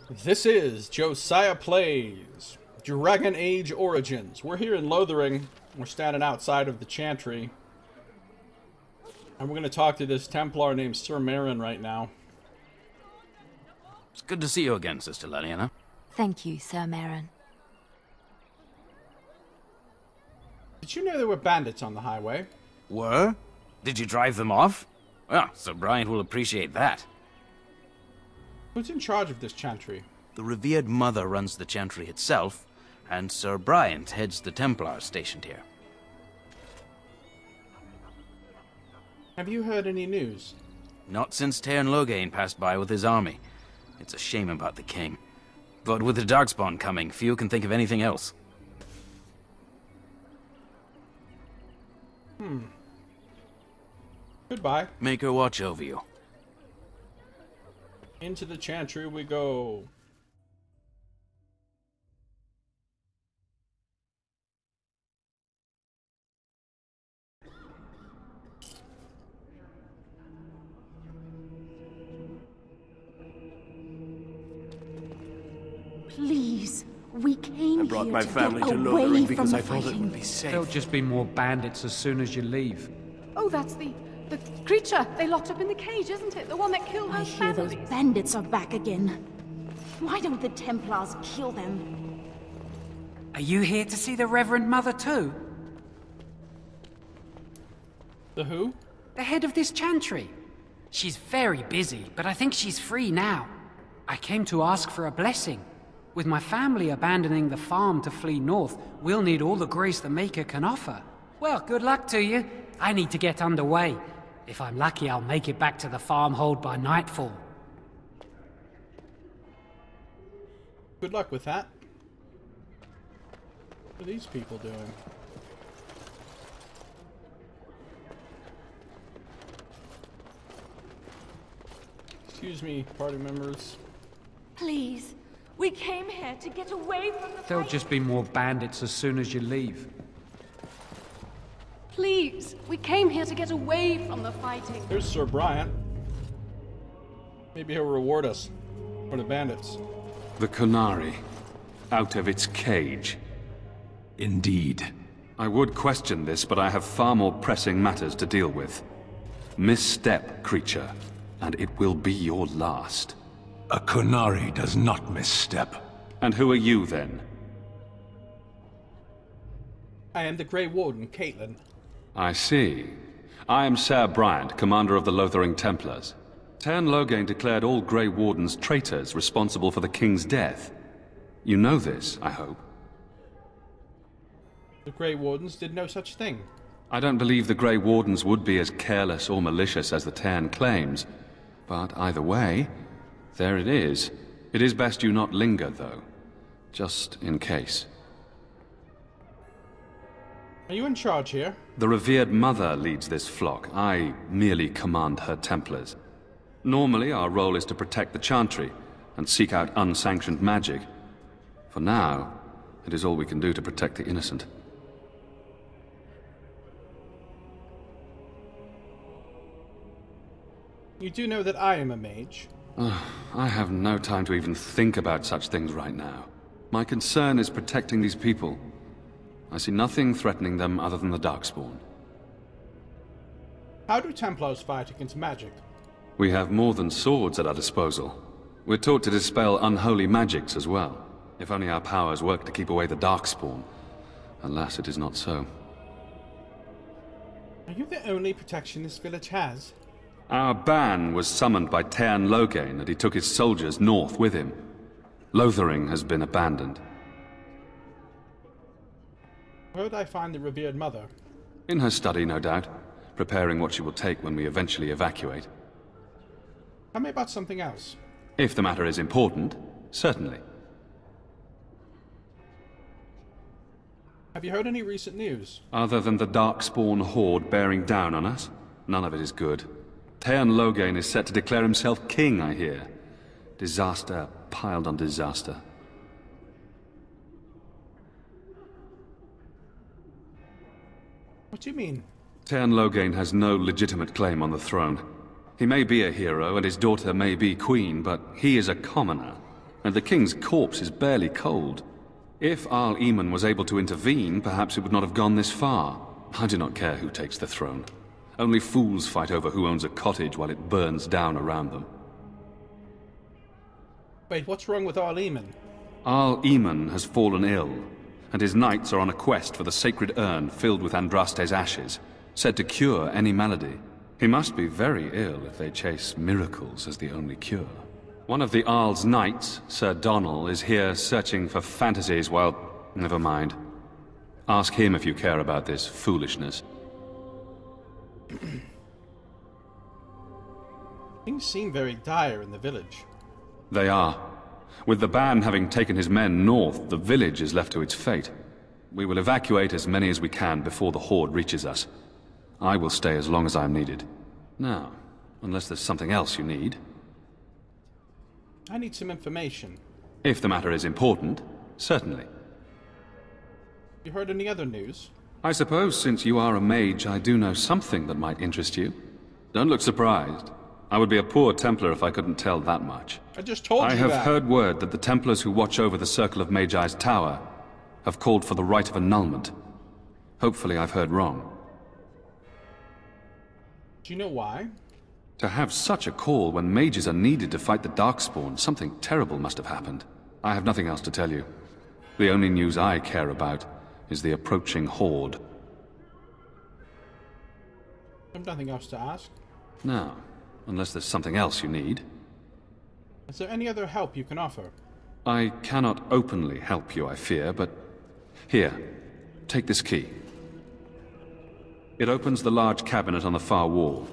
This is Josiah Plays Dragon Age Origins. We're here in Lothering. We're standing outside of the Chantry. And we're going to talk to this Templar named Sir Marin right now. It's good to see you again, Sister Leliana. Thank you, Sir Marin. Did you know there were bandits on the highway? Were? Did you drive them off? Well, Sir Bryant will appreciate that. Who's in charge of this Chantry? The revered mother runs the Chantry itself, and Sir Bryant heads the Templars stationed here. Have you heard any news? Not since Tairn Loghain passed by with his army. It's a shame about the king. But with the Darkspawn coming, few can think of anything else. Goodbye. Make her watch over you. Into the Chantry we go. Please, we came I brought here my to family get to away Lothering from because the I thought it fighting. would be safe. There'll just be more bandits as soon as you leave. Oh, that's the creature they locked up in the cage, isn't it? The one that killed I our hear those families. bandits are back again. Why don't the Templars kill them? Are you here to see the Reverend Mother too? The who? The head of this Chantry. She's very busy, but I think she's free now. I came to ask for a blessing. With my family abandoning the farm to flee north, we'll need all the grace the Maker can offer. Well, good luck to you. I need to get underway. If I'm lucky, I'll make it back to the farmhold by nightfall. Good luck with that. What are these people doing? Excuse me, party members. Please, we came here to get away from the There'll fighting. just be more bandits as soon as you leave. Please, we came here to get away from the fighting. Here's Sir Bryant. Maybe he'll reward us for the bandits. The Conari, out of its cage. Indeed. I would question this, but I have far more pressing matters to deal with. Misstep, creature, and it will be your last. A Conari does not misstep. And who are you, then? I am the Grey Warden, Caitlin. I see. I am Sir Bryant, commander of the Lothering Templars. Tairn Loghain declared all Grey Wardens traitors responsible for the king's death. You know this, I hope. The Grey Wardens did no such thing. I don't believe the Grey Wardens would be as careless or malicious as the Tairn claims. But either way, there it is. It is best you not linger, though. Just in case. Are you in charge here? The revered mother leads this flock. I merely command her Templars. Normally, our role is to protect the Chantry and seek out unsanctioned magic. For now, it is all we can do to protect the innocent. You do know that I am a mage. I have no time to even think about such things right now. My concern is protecting these people. I see nothing threatening them other than the Darkspawn. How do Templars fight against magic? We have more than swords at our disposal. We're taught to dispel unholy magics as well. If only our powers work to keep away the Darkspawn. Alas, it is not so. Are you the only protection this village has? Our ban was summoned by Tairn Loghain, and he took his soldiers north with him. Lothering has been abandoned. Where would I find the revered mother? In her study, no doubt, preparing what she will take when we eventually evacuate. Tell me about something else. If the matter is important, certainly. Have you heard any recent news? Other than the Darkspawn horde bearing down on us, none of it is good. Tairn Loghain is set to declare himself king, I hear. Disaster piled on disaster. What do you mean? Tairn Loghain has no legitimate claim on the throne. He may be a hero, and his daughter may be queen, but he is a commoner. and the king's corpse is barely cold. If Arl Eamon was able to intervene, perhaps it would not have gone this far. I do not care who takes the throne. Only fools fight over who owns a cottage while it burns down around them. Wait, what's wrong with Arl Eamon? Arl Eamon has fallen ill, and his knights are on a quest for the sacred urn filled with Andraste's ashes, said to cure any malady. He must be very ill if they chase miracles as the only cure. One of the Arl's knights, Sir Donnell, is here searching for fantasies while... Never mind. Ask him if you care about this foolishness. Things seem very dire in the village. They are. With the ban having taken his men north, the village is left to its fate. We will evacuate as many as we can before the horde reaches us. I will stay as long as I am needed. Now, unless there's something else you need. I need some information. If the matter is important, certainly. You heard any other news? I suppose since you are a mage, I do know something that might interest you. Don't look surprised. I would be a poor Templar if I couldn't tell that much. I just told you that. I have heard word that the Templars who watch over the Circle of Magi's tower have called for the rite of annulment. Hopefully I've heard wrong. Do you know why? To have such a call when mages are needed to fight the Darkspawn, something terrible must have happened. I have nothing else to tell you. The only news I care about is the approaching horde. I have nothing else to ask. Now, unless there's something else you need. Is there any other help you can offer? I cannot openly help you, I fear, but... Here, take this key. It opens the large cabinet on the far wall.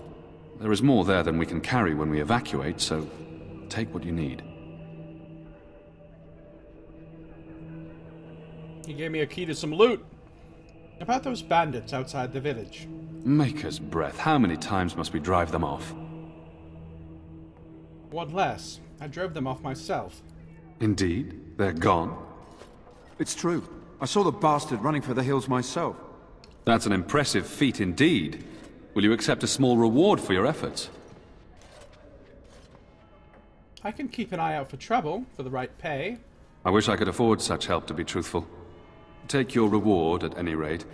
There is more there than we can carry when we evacuate, so take what you need. He gave me a key to some loot. About those bandits outside the village. Maker's breath, how many times must we drive them off? What less? I drove them off myself. Indeed? They're gone? It's true. I saw the bastard running for the hills myself. That's an impressive feat indeed. Will you accept a small reward for your efforts? I can keep an eye out for trouble, for the right pay. I wish I could afford such help, to be truthful. Take your reward, at any rate.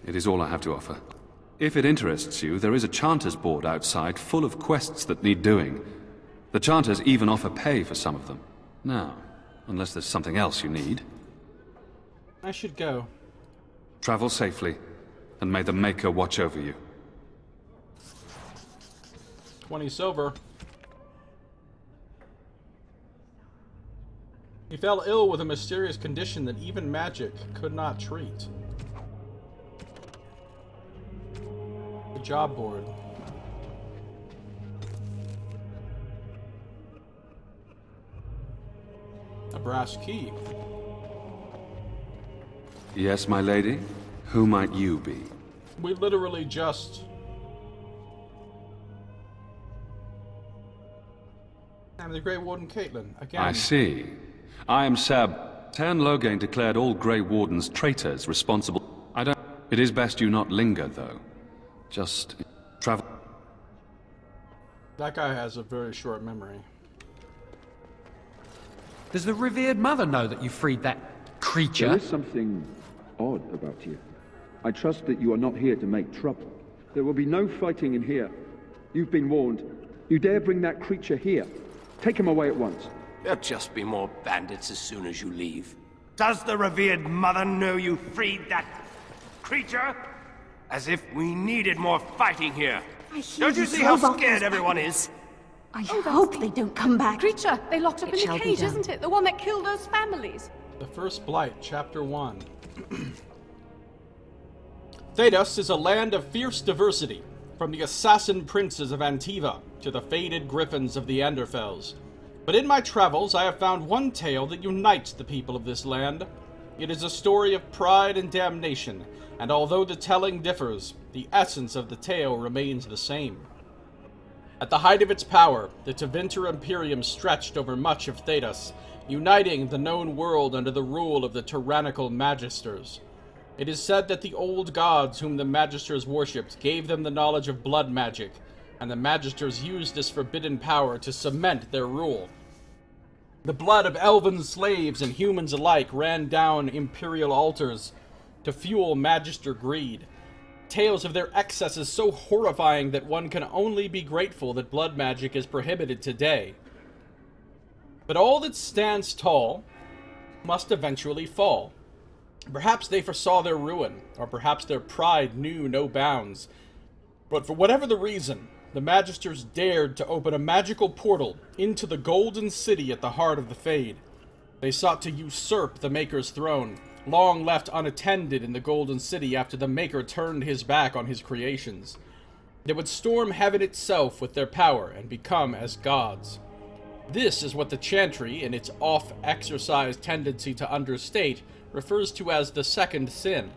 It is all I have to offer. If it interests you, there is a Chanter's board outside full of quests that need doing. The Chanters even offer pay for some of them. Now, unless there's something else you need. I should go. Travel safely, and may the Maker watch over you. 20 silver. He fell ill with a mysterious condition that even magic could not treat. The job board. A brass key. Yes, my lady? Who might you be? We literally just... I'm the Grey Warden Caitlin, again. I see. I am Seb. Tern Loghain declared all Grey Wardens traitors responsible. It is best you not linger, though. Just travel. That guy has a very short memory. Does the revered mother know that you freed that creature? There is something odd about you. I trust that you are not here to make trouble. There will be no fighting in here. You've been warned. You dare bring that creature here. Take him away at once. There'll just be more bandits as soon as you leave. Does the revered mother know you freed that creature? As if we needed more fighting here. Don't you see how scared everyone is? I hope they don't come back. Creature, they locked up It in shall the be cage, done. isn't it? The one that killed those families. The First Blight, Chapter 1. Thedas is a land of fierce diversity, from the assassin princes of Antiva to the faded griffins of the Anderfels. But in my travels, I have found one tale that unites the people of this land. It is a story of pride and damnation, and although the telling differs, the essence of the tale remains the same. At the height of its power, the Tevinter Imperium stretched over much of Thedas, uniting the known world under the rule of the tyrannical Magisters. It is said that the old gods whom the Magisters worshipped gave them the knowledge of blood magic, and the Magisters used this forbidden power to cement their rule. The blood of elven slaves and humans alike ran down imperial altars to fuel magister greed. Tales of their excesses so horrifying that one can only be grateful that blood magic is prohibited today. But all that stands tall must eventually fall. Perhaps they foresaw their ruin, or perhaps their pride knew no bounds. But for whatever the reason, the Magisters dared to open a magical portal into the Golden City at the heart of the Fade. They sought to usurp the Maker's throne, long left unattended in the Golden City after the Maker turned his back on his creations. They would storm heaven itself with their power and become as gods. This is what the Chantry, in its off-exercised tendency to understate, refers to as the second sin.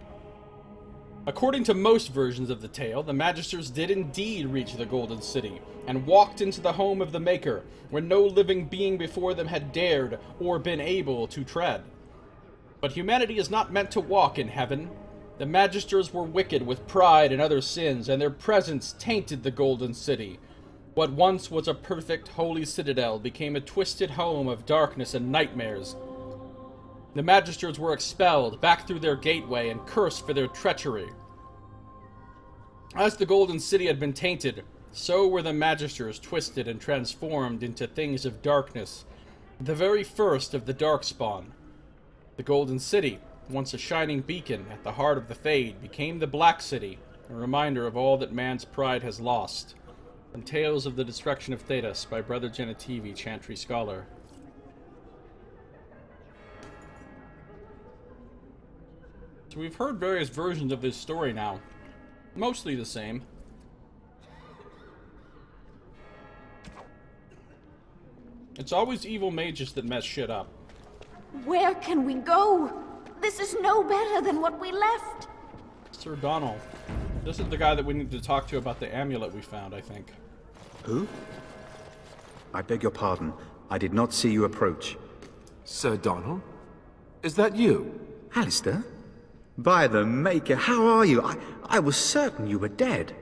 According to most versions of the tale, the Magisters did indeed reach the Golden City, and walked into the home of the Maker, where no living being before them had dared or been able to tread. But humanity is not meant to walk in heaven. The Magisters were wicked with pride and other sins, and their presence tainted the Golden City. What once was a perfect, holy citadel became a twisted home of darkness and nightmares. The Magisters were expelled back through their gateway and cursed for their treachery. As the Golden City had been tainted, so were the Magisters twisted and transformed into things of darkness, the very first of the Darkspawn. The Golden City, once a shining beacon at the heart of the Fade, became the Black City, a reminder of all that man's pride has lost. From Tales of the Destruction of Thedas by Brother Genetivi, Chantry Scholar. So we've heard various versions of this story now. Mostly the same. It's always evil mages that mess shit up. Where can we go? This is no better than what we left. Sir Donald. This is the guy that we need to talk to about the amulet we found, I think. Who? I beg your pardon. I did not see you approach. Sir Donald? Is that you? Alistair? By the Maker, how are you? I was certain you were dead.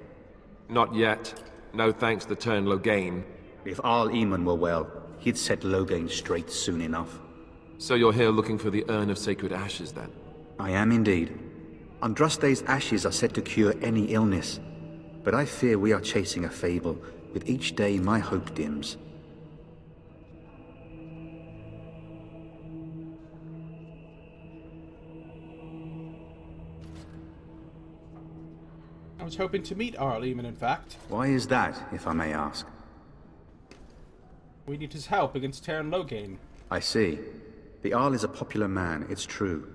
Not yet. No thanks to Turn Loghain. If Arl Eamon were well, he'd set Loghain straight soon enough. So you're here looking for the Urn of Sacred Ashes, then? I am indeed. Andraste's ashes are said to cure any illness. But I fear we are chasing a fable. With each day, my hope dims. I was hoping to meet Arl Eamon, in fact. Why is that, if I may ask? We need his help against Turn Loghain. I see. The Arl is a popular man, it's true.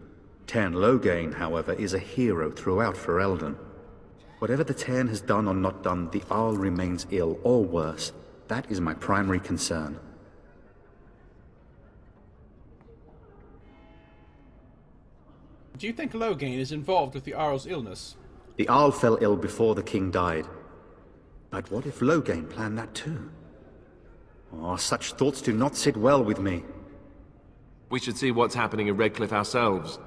Turn Loghain, however, is a hero throughout Ferelden. Whatever the Tern has done or not done, the Arl remains ill, or worse. That is my primary concern. Do you think Loghain is involved with the Arl's illness? The Arl fell ill before the king died. But what if Loghain planned that too? Oh, such thoughts do not sit well with me. We should see what's happening in Redcliffe ourselves.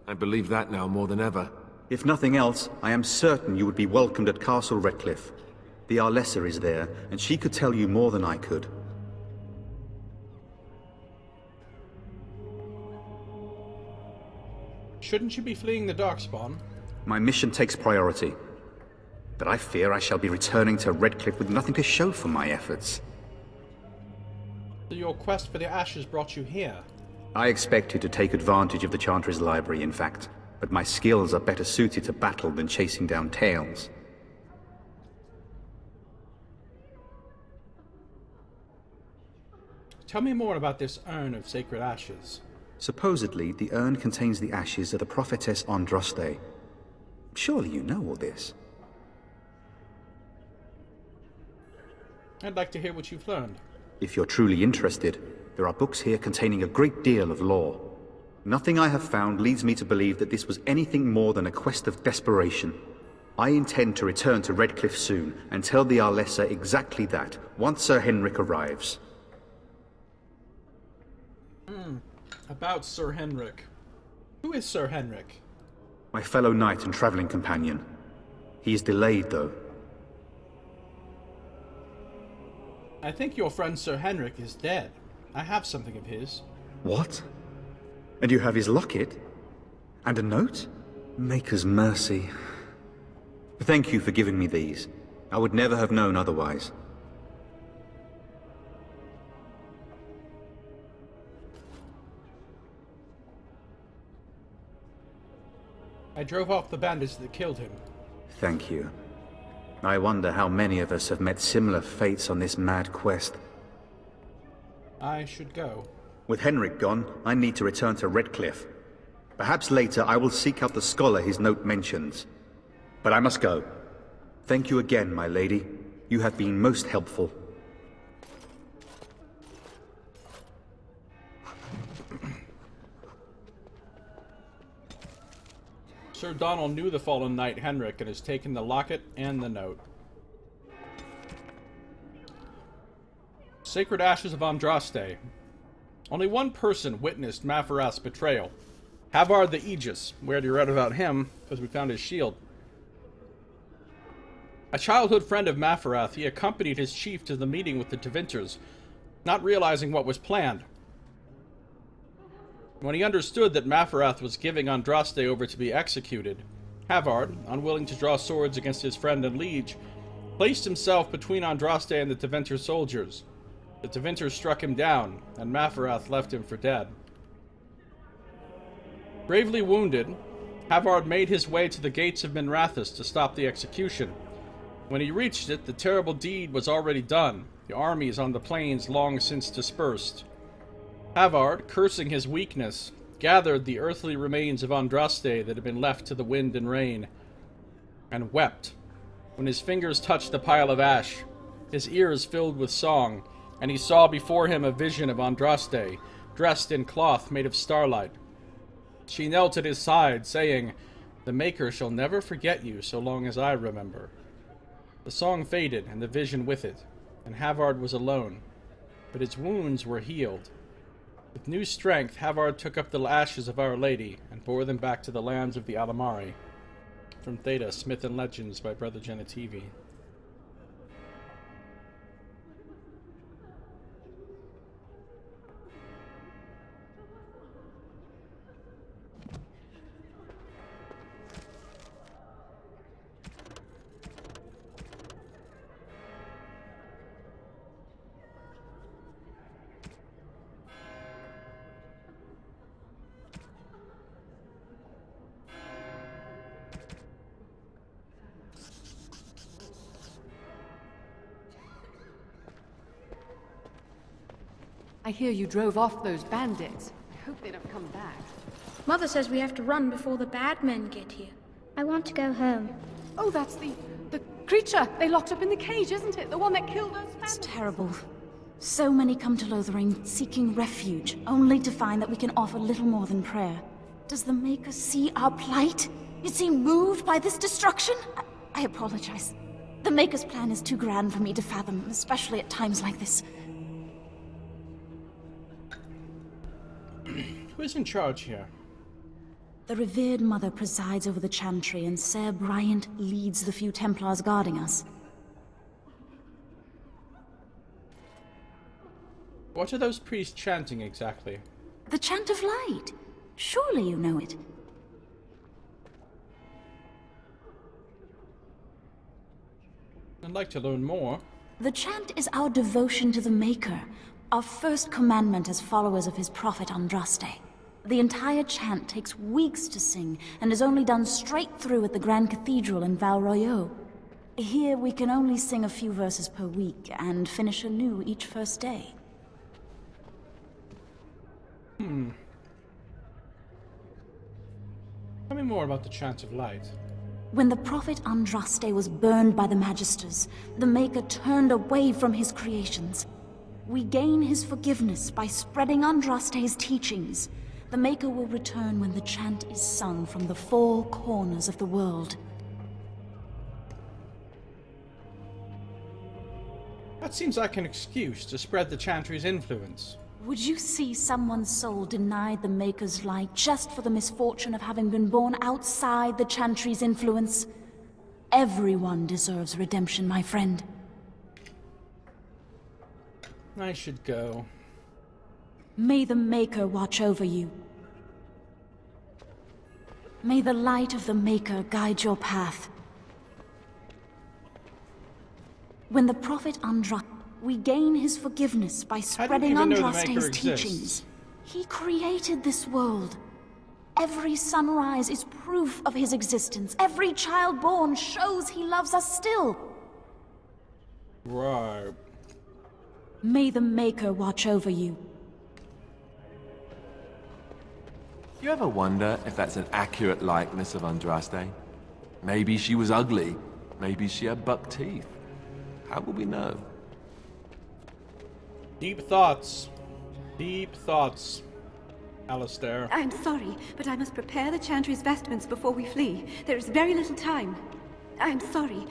I believe that now more than ever. If nothing else, I am certain you would be welcomed at Castle Redcliffe. The Arlessa is there, and she could tell you more than I could. Shouldn't you be fleeing the Darkspawn? My mission takes priority. But I fear I shall be returning to Redcliffe with nothing to show for my efforts. So your quest for the ashes brought you here? I expected to take advantage of the Chantry's library, in fact. But my skills are better suited to battle than chasing down tales. Tell me more about this Urn of Sacred Ashes. Supposedly, the urn contains the ashes of the prophetess Andraste. Surely you know all this. I'd like to hear what you've learned. If you're truly interested, there are books here containing a great deal of lore. Nothing I have found leads me to believe that this was anything more than a quest of desperation. I intend to return to Redcliffe soon and tell the Arlessa exactly that, once Sir Henrik arrives. About Sir Henrik. Who is Sir Henrik? My fellow knight and traveling companion. He is delayed, though. I think your friend Sir Henrik is dead. I have something of his. What? And you have his locket? And a note? Maker's mercy. Thank you for giving me these. I would never have known otherwise. I drove off the bandits that killed him. Thank you. I wonder how many of us have met similar fates on this mad quest. I should go. With Henrik gone, I need to return to Redcliffe. Perhaps later I will seek out the scholar his note mentions. But I must go. Thank you again, my lady. You have been most helpful. Sir Donald knew the fallen knight Henrik and has taken the locket and the note. Sacred Ashes of Andraste. Only one person witnessed Mafarath's betrayal. Havard the Aegis. We already read about him, because we found his shield. A childhood friend of Mafarath, he accompanied his chief to the meeting with the Tevinters, not realizing what was planned. When he understood that Mafarath was giving Andraste over to be executed, Havard, unwilling to draw swords against his friend and liege, placed himself between Andraste and the Tevinter soldiers. The Tevinters struck him down, and Mafarath left him for dead. Gravely wounded, Havard made his way to the gates of Minrathous to stop the execution. When he reached it, the terrible deed was already done, the armies on the plains long since dispersed. Havard, cursing his weakness, gathered the earthly remains of Andraste that had been left to the wind and rain, and wept. When his fingers touched the pile of ash, his ears filled with song, and he saw before him a vision of Andraste, dressed in cloth made of starlight. She knelt at his side, saying, "The Maker shall never forget you so long as I remember." The song faded, and the vision with it, and Havard was alone, but his wounds were healed. With new strength, Havard took up the ashes of Our Lady and bore them back to the lands of the Alamari. From Theta, Smith and Legends by Brother Genetivi. I hear you drove off those bandits. I hope they don't come back. Mother says we have to run before the bad men get here. I want to go home. Oh, that's the creature they locked up in the cage, isn't it? The one that killed those bandits. It's terrible. So many come to Lothering seeking refuge, only to find that we can offer little more than prayer. Does the Maker see our plight? Is he moved by this destruction? I apologize. The Maker's plan is too grand for me to fathom, especially at times like this. Who is in charge here? The revered mother presides over the chantry, and Sir Bryant leads the few Templars guarding us. What are those priests chanting exactly? The Chant of Light. Surely you know it. I'd like to learn more. The chant is our devotion to the Maker, our first commandment as followers of his prophet Andraste. The entire chant takes weeks to sing, and is only done straight through at the Grand Cathedral in Val Royeaux. Here we can only sing a few verses per week, and finish anew each first day. Tell me more about the Chant of Light. When the prophet Andraste was burned by the Magisters, the Maker turned away from his creations. We gain his forgiveness by spreading Andraste's teachings. The Maker will return when the chant is sung from the four corners of the world. That seems like an excuse to spread the chantry's influence. Would you see someone's soul denied the Maker's light just for the misfortune of having been born outside the chantry's influence? Everyone deserves redemption, my friend. I should go. May the Maker watch over you. May the light of the Maker guide your path. When the prophet Andraste, we gain his forgiveness by spreading Andraste's teachings. He created this world. Every sunrise is proof of his existence. Every child born shows he loves us still. Right. May the Maker watch over you. Do you ever wonder if that's an accurate likeness of Andraste? Maybe she was ugly. Maybe she had buck teeth. How will we know? Deep thoughts. Deep thoughts. Alistair. I'm sorry, but I must prepare the Chantry's vestments before we flee. There is very little time. I'm sorry,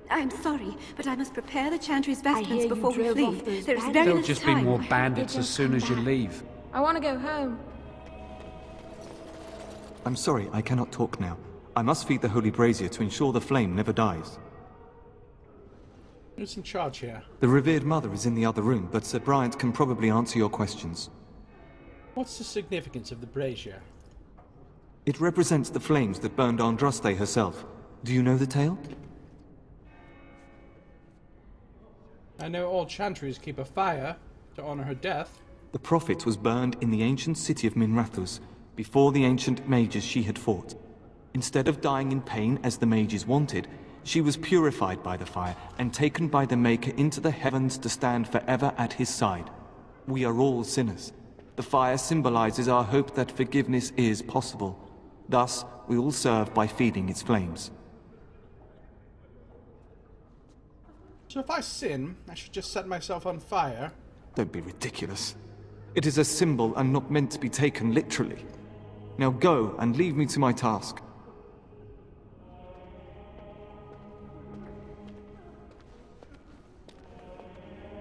but I must prepare the Chantry's vestments before we flee. There is very little time. There'll just be more bandits as soon as you leave. I want to go home. I'm sorry, I cannot talk now. I must feed the holy brazier to ensure the flame never dies. Who's in charge here? The revered mother is in the other room, but Sir Bryant can probably answer your questions. What's the significance of the brazier? It represents the flames that burned Andraste herself. Do you know the tale? I know all chantries keep a fire to honor her death. The prophet was burned in the ancient city of Minrathous, before the ancient mages she had fought. Instead of dying in pain as the mages wanted, she was purified by the fire and taken by the Maker into the heavens to stand forever at his side. We are all sinners. The fire symbolizes our hope that forgiveness is possible. Thus, we all serve by feeding its flames. So if I sin, I should just set myself on fire? Don't be ridiculous. It is a symbol and not meant to be taken literally. Now go and leave me to my task.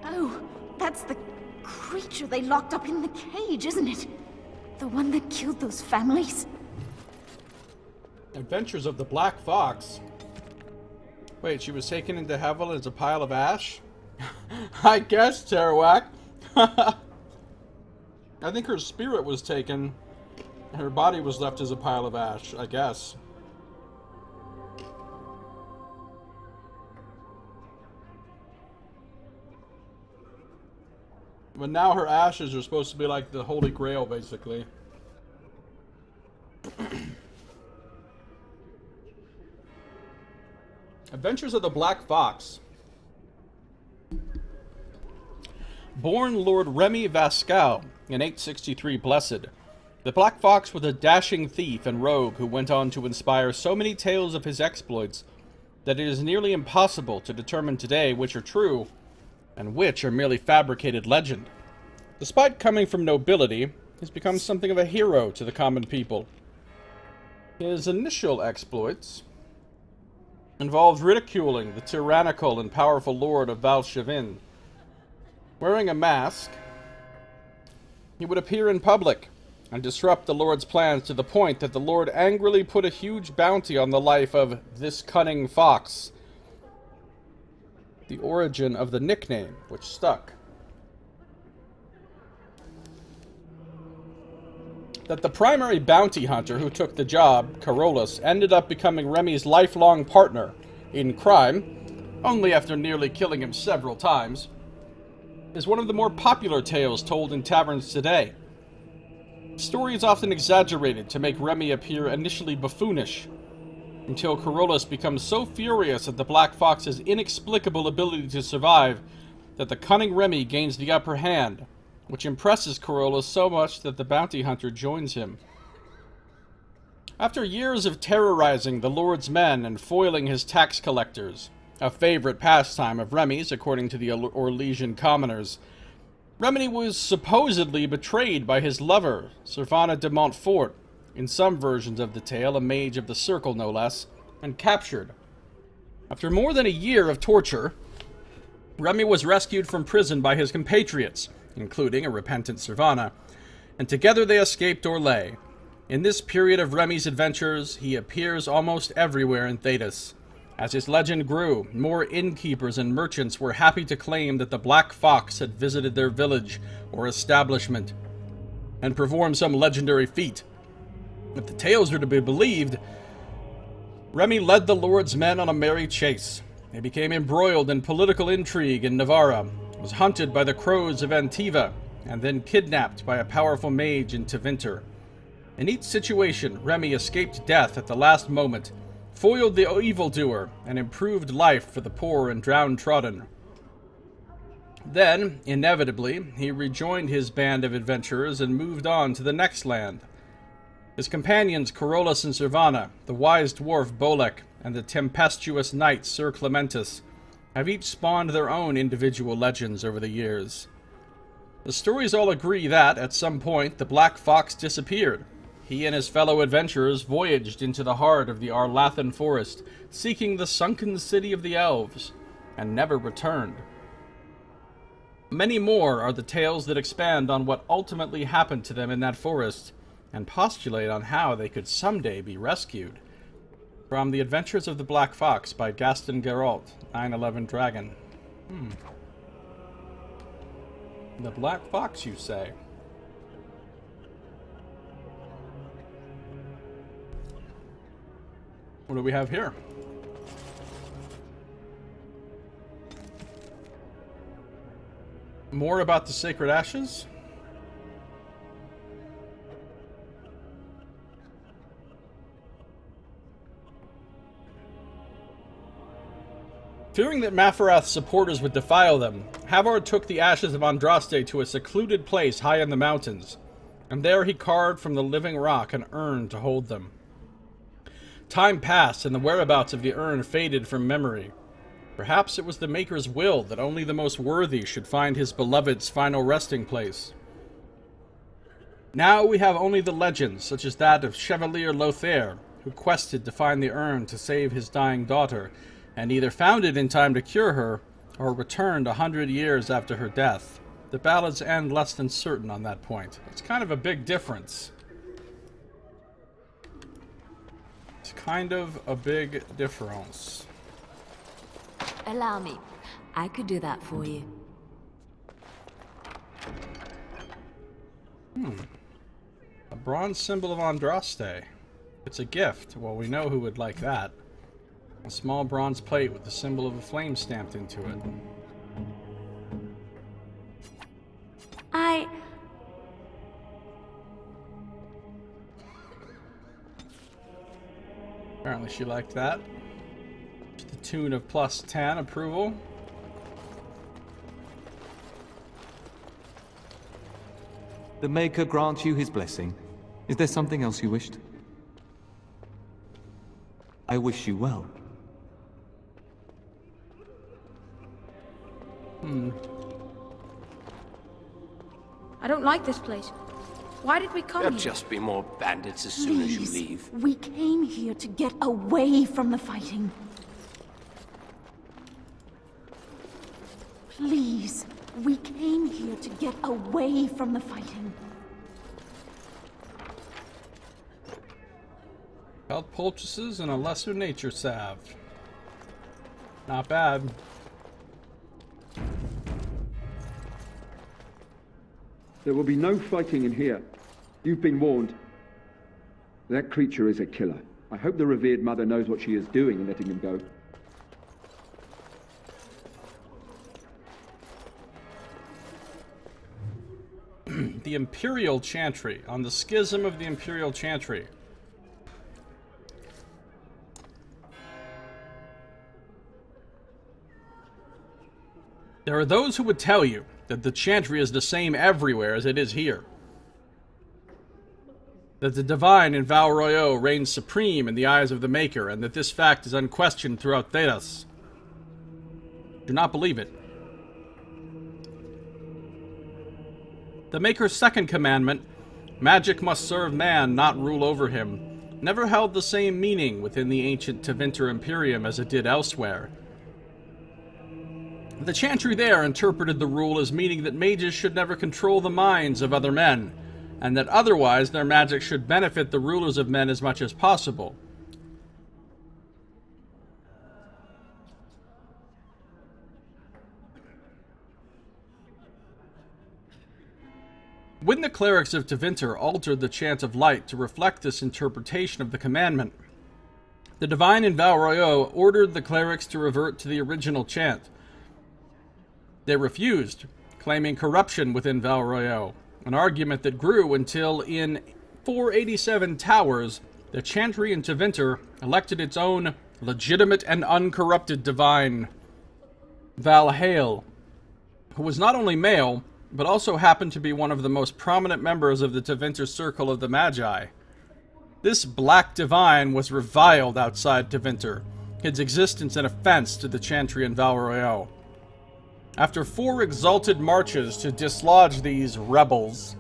Oh, that's the creature they locked up in the cage, isn't it? The one that killed those families? Adventures of the Black Fox. Wait, she was taken into heaven as a pile of ash? I guess, Tarawak. I think her spirit was taken. Her body was left as a pile of ash, I guess. But now her ashes are supposed to be like the Holy Grail, basically. Adventures of the Black Fox. Born Lord Remy Vascal in 863 Blessed, the Black Fox was a dashing thief and rogue who went on to inspire so many tales of his exploits that it is nearly impossible to determine today which are true and which are merely fabricated legend. Despite coming from nobility, he's become something of a hero to the common people. His initial exploits involved ridiculing the tyrannical and powerful lord of Valchevin. Wearing a mask, he would appear in public and disrupt the Lord's plans to the point that the Lord angrily put a huge bounty on the life of this cunning fox. The origin of the nickname, which stuck. That the primary bounty hunter who took the job, Carolus, ended up becoming Remy's lifelong partner in crime, only after nearly killing him several times, is one of the more popular tales told in taverns today. The story is often exaggerated to make Remy appear initially buffoonish, until Carolus becomes so furious at the Black Fox's inexplicable ability to survive that the cunning Remy gains the upper hand, which impresses Carolus so much that the bounty hunter joins him. After years of terrorizing the Lord's men and foiling his tax collectors, a favorite pastime of Remy's according to the Orlesian commoners, Remy was supposedly betrayed by his lover, Servana de Montfort, in some versions of the tale a mage of the circle no less, and captured. After more than a year of torture, Remy was rescued from prison by his compatriots, including a repentant Servana, and together they escaped Orlais. In this period of Remy's adventures, he appears almost everywhere in Thedas. As his legend grew, more innkeepers and merchants were happy to claim that the Black Fox had visited their village or establishment. and perform some legendary feat. If the tales are to be believed, Remy led the Lord's men on a merry chase. He became embroiled in political intrigue in Navarra, was hunted by the crows of Antiva, and then kidnapped by a powerful mage in Tevinter. In each situation, Remy escaped death at the last moment, foiled the evildoer, and improved life for the poor and downtrodden. Then, inevitably, he rejoined his band of adventurers and moved on to the next land. His companions Corollas and Servana, the wise dwarf Bolek, and the tempestuous knight Sir Clementus have each spawned their own individual legends over the years. The stories all agree that, at some point, the Black Fox disappeared. He and his fellow adventurers voyaged into the heart of the Arlathan forest, seeking the sunken city of the elves, and never returned. Many more are the tales that expand on what ultimately happened to them in that forest, and postulate on how they could someday be rescued. From The Adventures of the Black Fox by Gaston Geralt, 9/11 Dragon. The Black Fox, you say? What do we have here? More about the Sacred Ashes? Fearing that Mafarath's supporters would defile them, Havard took the ashes of Andraste to a secluded place high in the mountains, and there he carved from the living rock an urn to hold them. Time passed, and the whereabouts of the urn faded from memory. Perhaps it was the Maker's will that only the most worthy should find his beloved's final resting place. Now we have only the legends, such as that of Chevalier Lothair, who quested to find the urn to save his dying daughter, and either found it in time to cure her, or returned 100 years after her death. The ballads end less than certain on that point. It's kind of a big difference. It's kind of a big difference. Allow me. I could do that for you. A bronze symbol of Andraste. It's a gift. Well, we know who would like that. A small bronze plate with the symbol of a flame stamped into it. Apparently she liked that. To the tune of +10 approval. The Maker grant you his blessing. Is there something else you wished? I wish you well. I don't like this place. Why did we come There'll here? just be more bandits as soon as you Please, leave. we came here to get away from the fighting. Please, we came here to get away from the fighting. Felt poultices and a lesser nature salve. Not bad. There will be no fighting in here. You've been warned. That creature is a killer. I hope the revered mother knows what she is doing in letting him go. The Imperial Chantry. On the schism of the Imperial Chantry. There are those who would tell you that the Chantry is the same everywhere as it is here. That the divine in Val Royeaux reigns supreme in the eyes of the Maker, and that this fact is unquestioned throughout Thedas. Do not believe it. The Maker's second commandment, magic must serve man, not rule over him, never held the same meaning within the ancient Tevinter Imperium as it did elsewhere. The Chantry there interpreted the rule as meaning that mages should never control the minds of other men, and that otherwise their magic should benefit the rulers of men as much as possible. When the clerics of Tevinter altered the chant of light to reflect this interpretation of the commandment, the divine in Val Royeaux ordered the clerics to revert to the original chant. They refused, claiming corruption within Val Royeaux, an argument that grew until in 487 Towers, the chantry in Tevinter elected its own legitimate and uncorrupted divine, Valhale, who was not only male, but also happened to be one of the most prominent members of the Tevinter Circle of the Magi. This black divine was reviled outside Tevinter, its existence an offense to the chantry in Val Royeaux. After 4 exalted marches to dislodge these rebels,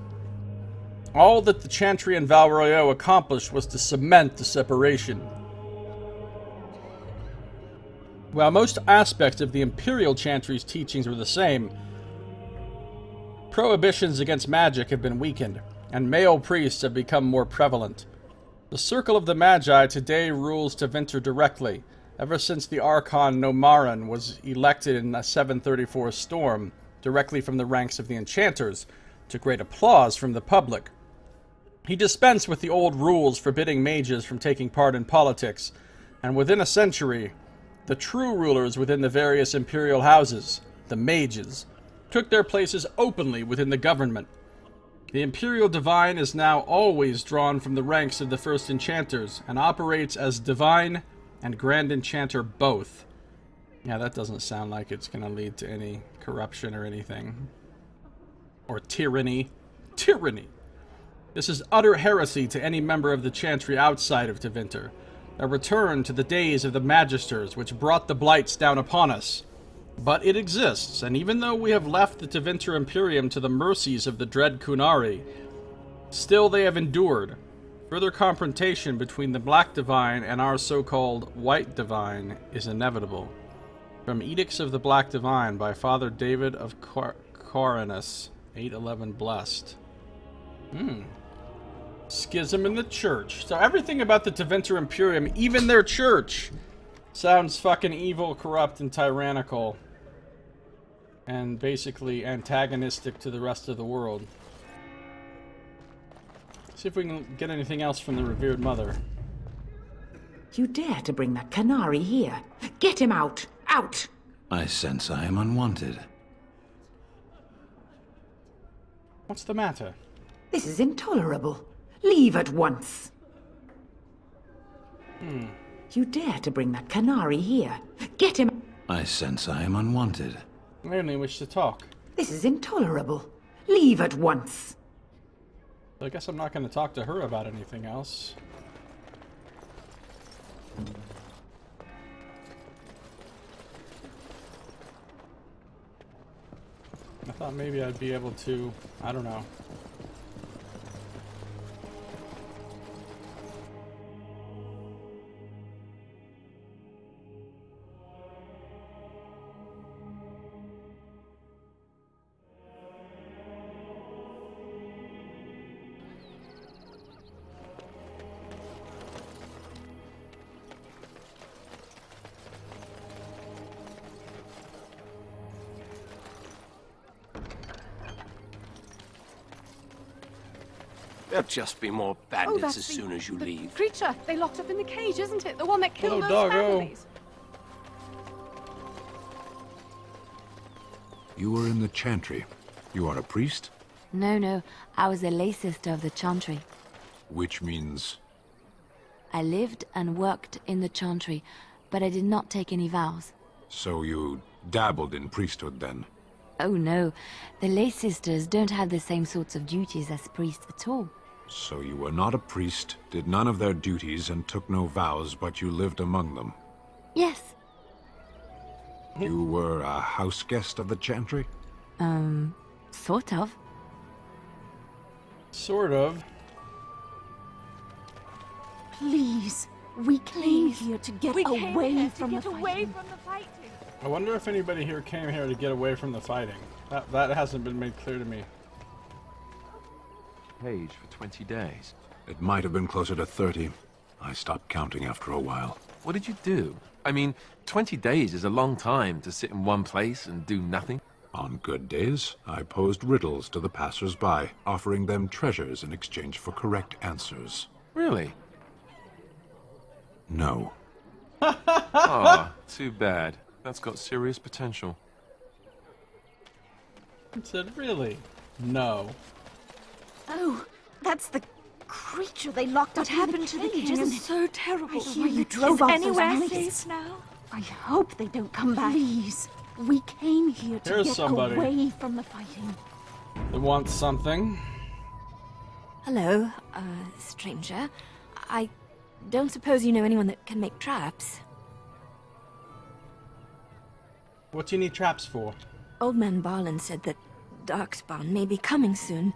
all that the chantry in Val Royeaux accomplished was to cement the separation. While most aspects of the Imperial Chantry's teachings were the same, prohibitions against magic have been weakened, and male priests have become more prevalent. The Circle of the Magi today rules Tevinter directly, ever since the Archon Nomarin was elected in a 734 storm, directly from the ranks of the Enchanters, to great applause from the public. He dispensed with the old rules forbidding mages from taking part in politics, and within a century, the true rulers within the various imperial houses, the mages, took their places openly within the government. The Imperial Divine is now always drawn from the ranks of the First Enchanters, and operates as Divine and Grand Enchanter both. Yeah, that doesn't sound like it's going to lead to any corruption or anything. Or tyranny. Tyranny! This is utter heresy to any member of the Chantry outside of Tevinter. A return to the days of the Magisters, which brought the blights down upon us. But it exists, and even though we have left the Tevinter Imperium to the mercies of the dread Kunari, still they have endured. Further confrontation between the Black Divine and our so-called White Divine is inevitable. From Edicts of the Black Divine by Father David of Corinus, 811 Blessed. Schism in the church. So everything about the Tevinter Imperium, even their church, sounds fucking evil, corrupt, and tyrannical. And basically antagonistic to the rest of the world. See if we can get anything else from the revered mother. You dare to bring that canary here? Get him out! Out! I sense I am unwanted. What's the matter? This is intolerable. Leave at once. You dare to bring that canary here? Get him! I sense I am unwanted. I only wish to talk. This is intolerable. Leave at once. I guess I'm not going to talk to her about anything else. I thought maybe I'd be able to... I don't know. There'll just be more bandits as soon as you the leave. Creature they locked up in the cage, isn't it? The one that killed those doggo. families. You were in the Chantry. You are a priest? No. I was a lay sister of the Chantry. Which means... I lived and worked in the Chantry, but I did not take any vows. So you dabbled in priesthood then? Oh no, the lay sisters don't have the same sorts of duties as priests at all. So you were not a priest, did none of their duties, and took no vows, but you lived among them? Yes. You were a house guest of the Chantry? Sort of. Sort of. Please, we came here to get away from the fighting. I wonder if anybody here came here to get away from the fighting. That hasn't been made clear to me. Cage for 20 days. It might have been closer to 30. I stopped counting after a while. What did you do? I mean, 20 days is a long time to sit in one place and do nothing. On good days, I posed riddles to the passers-by, offering them treasures in exchange for correct answers. Really? No. Oh, too bad. That's got serious potential. I said, really? No. Oh, that's the creature they locked up. What happened to the king? This is so terrible. I hear you drove off anywhere those safe now? I hope they don't come back. Please, we came here to Here's get somebody. away from the fighting. They want something. Hello, stranger. I don't suppose you know anyone that can make traps? What do you need traps for? Old man Barlin said that Darkspawn may be coming soon.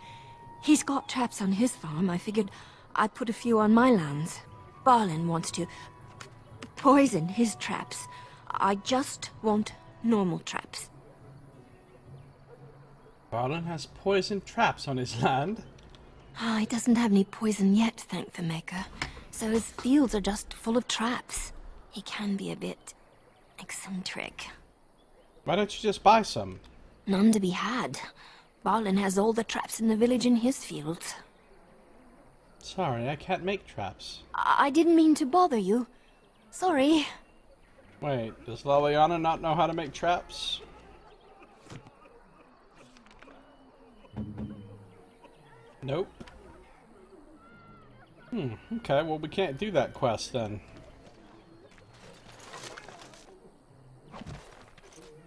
He's got traps on his farm. I figured I'd put a few on my lands. Barlin wants to poison his traps. I just want normal traps. Barlin has poison traps on his land. He doesn't have any poison yet, thank the Maker. So his fields are just full of traps. He can be a bit eccentric. Why don't you just buy some? None to be had. Barlin has all the traps in the village in his fields. Sorry, I can't make traps. I didn't mean to bother you. Sorry. Wait, does Leliana not know how to make traps? Nope. Okay, well we can't do that quest then.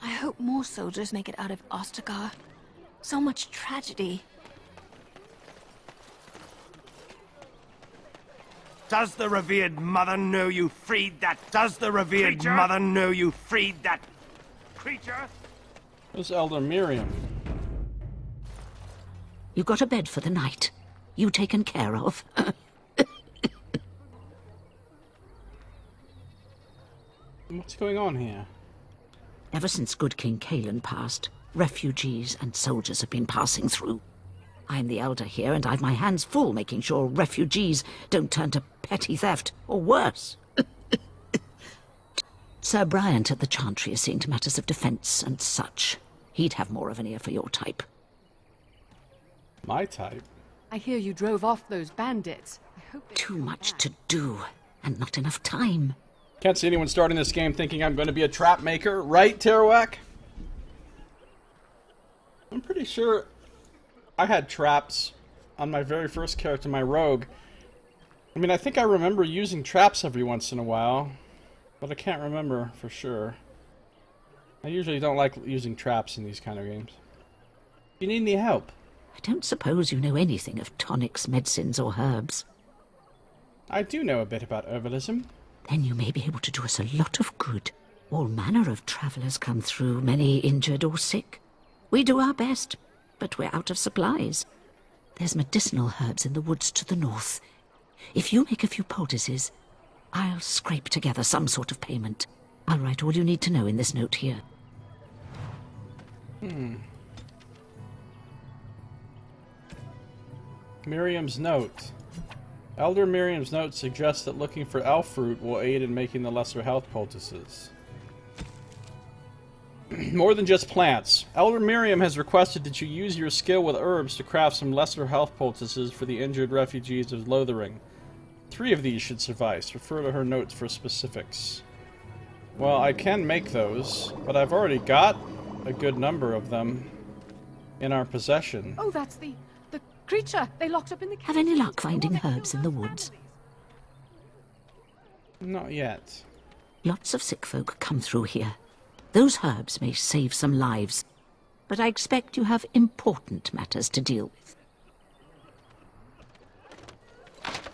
I hope more soldiers make it out of Ostagar. So much tragedy. Does the revered mother know you freed that? Does the revered mother know you freed that creature? Who's Elder Miriam? You got a bed for the night. You taken care of. What's going on here? Ever since good King Kalen passed, refugees and soldiers have been passing through. I'm the elder here, and I've my hands full making sure refugees don't turn to petty theft, or worse. Sir Bryant at the Chantry is seeing to matters of defence and such. He'd have more of an ear for your type. My type? I hear you drove off those bandits. I hope Too much to do, and not enough time. Can't see anyone starting this game thinking I'm going to be a trap maker, right, Tarawak? I'm pretty sure I had traps on my very first character, my rogue. I mean, I think I remember using traps every once in a while, but I can't remember for sure. I usually don't like using traps in these kind of games. You need any help? I don't suppose you know anything of tonics, medicines, or herbs. I do know a bit about herbalism. Then you may be able to do us a lot of good. All manner of travellers come through, many injured or sick. We do our best, but we're out of supplies. There's medicinal herbs in the woods to the north. If you make a few poultices, I'll scrape together some sort of payment. I'll write all you need to know in this note here. Miriam's note. Elder Miriam's note suggests that looking for elf fruit will aid in making the lesser health poultices. More than just plants. Elder Miriam has requested that you use your skill with herbs to craft some lesser health poultices for the injured refugees of Lothering. 3 of these should suffice. Refer to her notes for specifics. Well, I can make those, but I've already got a good number of them in our possession. Oh, that's the creature they locked up in the cage. Have any luck finding herbs in the woods? Not yet. Lots of sick folk come through here. Those herbs may save some lives, but I expect you have important matters to deal with.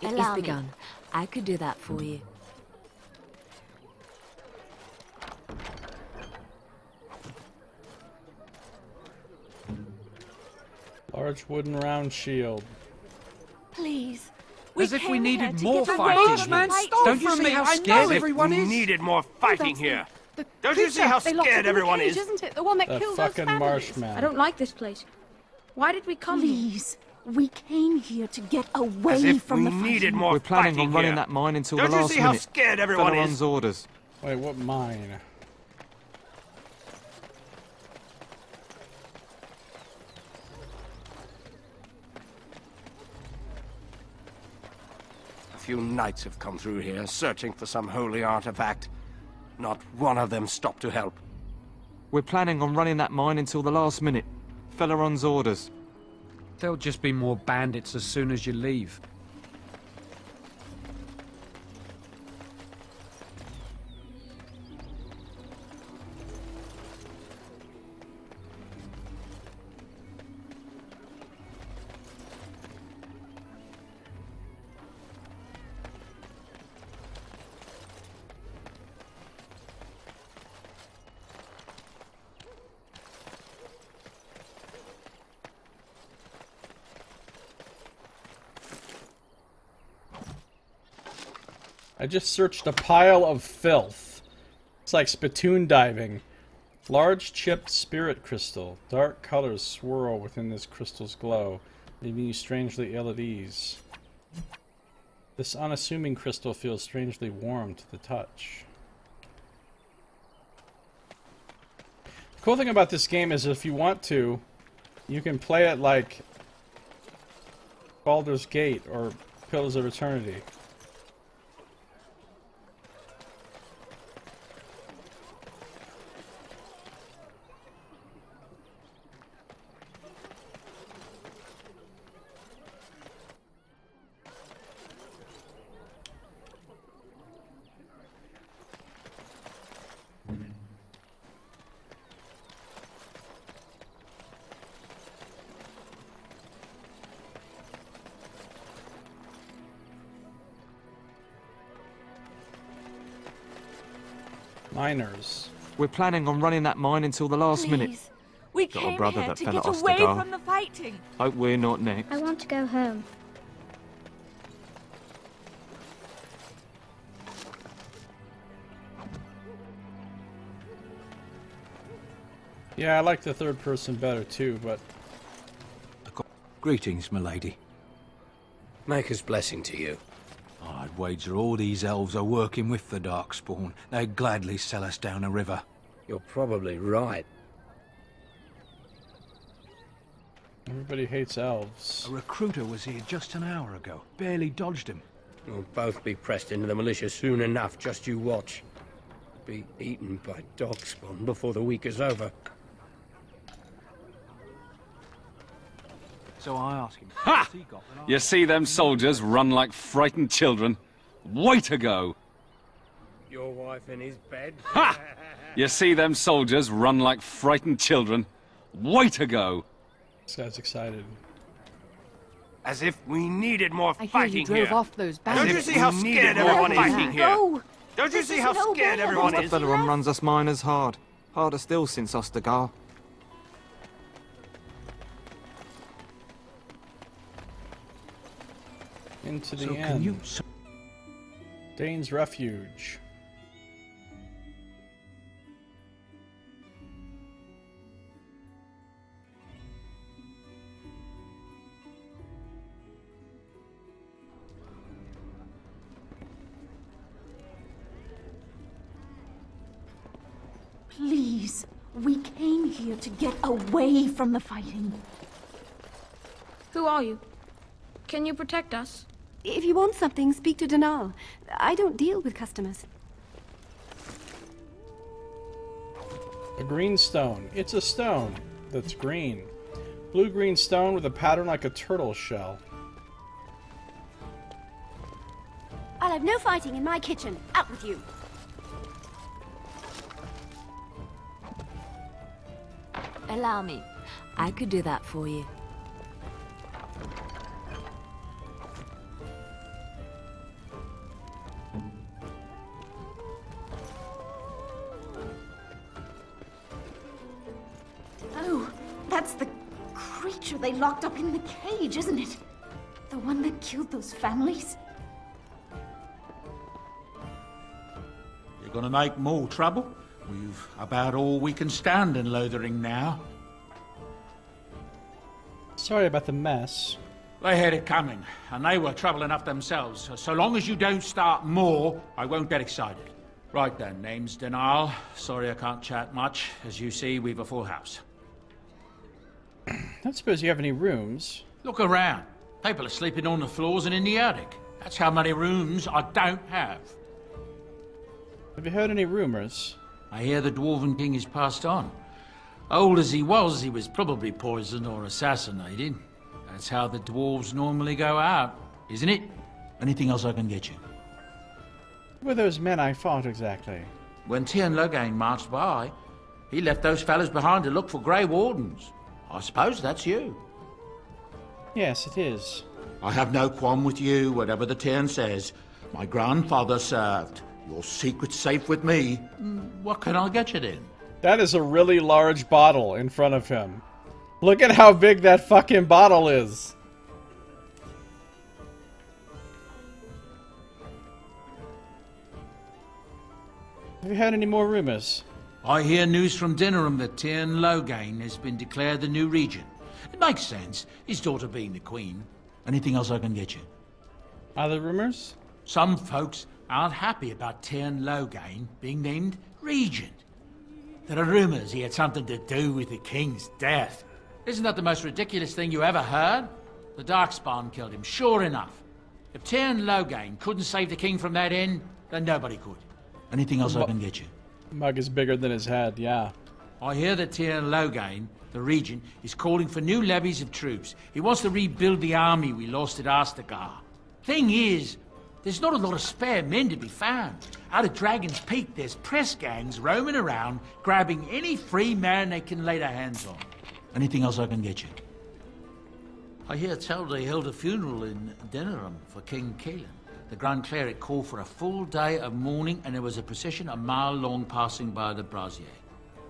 It is begun. I could do that for you. Large wooden round shield. Please. As if we needed more fighting. Man, Don't you see how scared everyone is? Needed more fighting here. Don't you see how scared everyone is? Isn't it? The one that killed those fucking families. marshman. I don't like this place. Why did we come here? Please, we came here to get away As if from we the needed fighting. more We're planning fighting on running here. that mine until Don't the you last see how minute. scared everyone Fenelon's is? orders. Wait, what mine? few knights have come through here, searching for some holy artifact. Not one of them stopped to help. We're planning on running that mine until the last minute. Felleron's orders. There'll just be more bandits as soon as you leave. I just searched a pile of filth. It's like spittoon diving. Large chipped spirit crystal. Dark colors swirl within this crystal's glow, leaving you strangely ill at ease. This unassuming crystal feels strangely warm to the touch. The cool thing about this game is if you want to, you can play it like Baldur's Gate or Pillars of Eternity. Miners. We're planning on running that mine until the last minute. We Got a came brother here that to fell get at away Ostergar. from the fighting. Hope we're not next. I want to go home. Yeah, I like the third person better too, but... Greetings, milady. Maker's blessing to you. I'd wager all these elves are working with the Darkspawn. They'd gladly sell us down a river. You're probably right. Everybody hates elves. A recruiter was here just an hour ago. Barely dodged him. We'll both be pressed into the militia soon enough, just you watch. Be eaten by Darkspawn before the week is over. So I ask him, Ha! what's he got that I- You see them soldiers run like frightened children? Way to go! Your wife in his bed? Ha! You see them soldiers run like frightened children? Way to go! This guy's excited. As if we needed more I hear fighting you drove here. off those Don't bandits. you see how scared everyone is fighting here? Go! Don't you This see is how no scared war. everyone Master is? Felleron runs us miners hard. Harder still since Ostergar. Into the So end. can you... Dane's Refuge. Please, we came here to get away from the fighting. Who are you? Can you protect us? If you want something, speak to Denal. I don't deal with customers. A green stone. It's a stone that's green. Blue-green stone with a pattern like a turtle shell. I'll have no fighting in my kitchen. Out with you. Allow me. I could do that for you. Oh, that's the creature they locked up in the cage, isn't it? The one that killed those families? You're gonna make more trouble? We've about all we can stand in Lothering now. Sorry about the mess. They had it coming, and they were trouble enough themselves. So long as you don't start more, I won't get excited. Right then, name's Denal. Sorry I can't chat much. As you see, we've a full house. I don't suppose you have any rooms. Look around. People are sleeping on the floors and in the attic. That's how many rooms I don't have. Have you heard any rumors? I hear the Dwarven King is passed on. Old as he was probably poisoned or assassinated. That's how the dwarves normally go out, isn't it? Anything else I can get you? Who were those men I fought exactly? When Tiernan Logain marched by, he left those fellas behind to look for Grey Wardens. I suppose that's you. Yes, it is. I have no qualm with you, whatever the Tiernan says. My grandfather served. Your secret's safe with me. What can I get you then? That is a really large bottle in front of him. Look at how big that fucking bottle is. Have you heard any more rumors? I hear news from Dinnerham that Tiernan Logain has been declared the new regent. It makes sense, his daughter being the queen. Anything else I can get you? Other rumors? Some folks aren't happy about Tiernan Logain being named regent. There are rumors he had something to do with the king's death. Isn't that the most ridiculous thing you ever heard? The Darkspawn killed him, sure enough. If Tiernan Logain couldn't save the king from that inn, then nobody could. Anything else I can get you? Mug is bigger than his head, yeah. I hear that Tiernan Logain, the regent, is calling for new levies of troops. He wants to rebuild the army we lost at Astagar. Thing is, there's not a lot of spare men to be found. Out of Dragon's Peak, there's press gangs roaming around, grabbing any free man they can lay their hands on. Anything else I can get you? I hear tell they held a funeral in Dinnerham for King Keelan. The Grand Cleric called for a full day of mourning, and there was a procession a mile long passing by the brazier.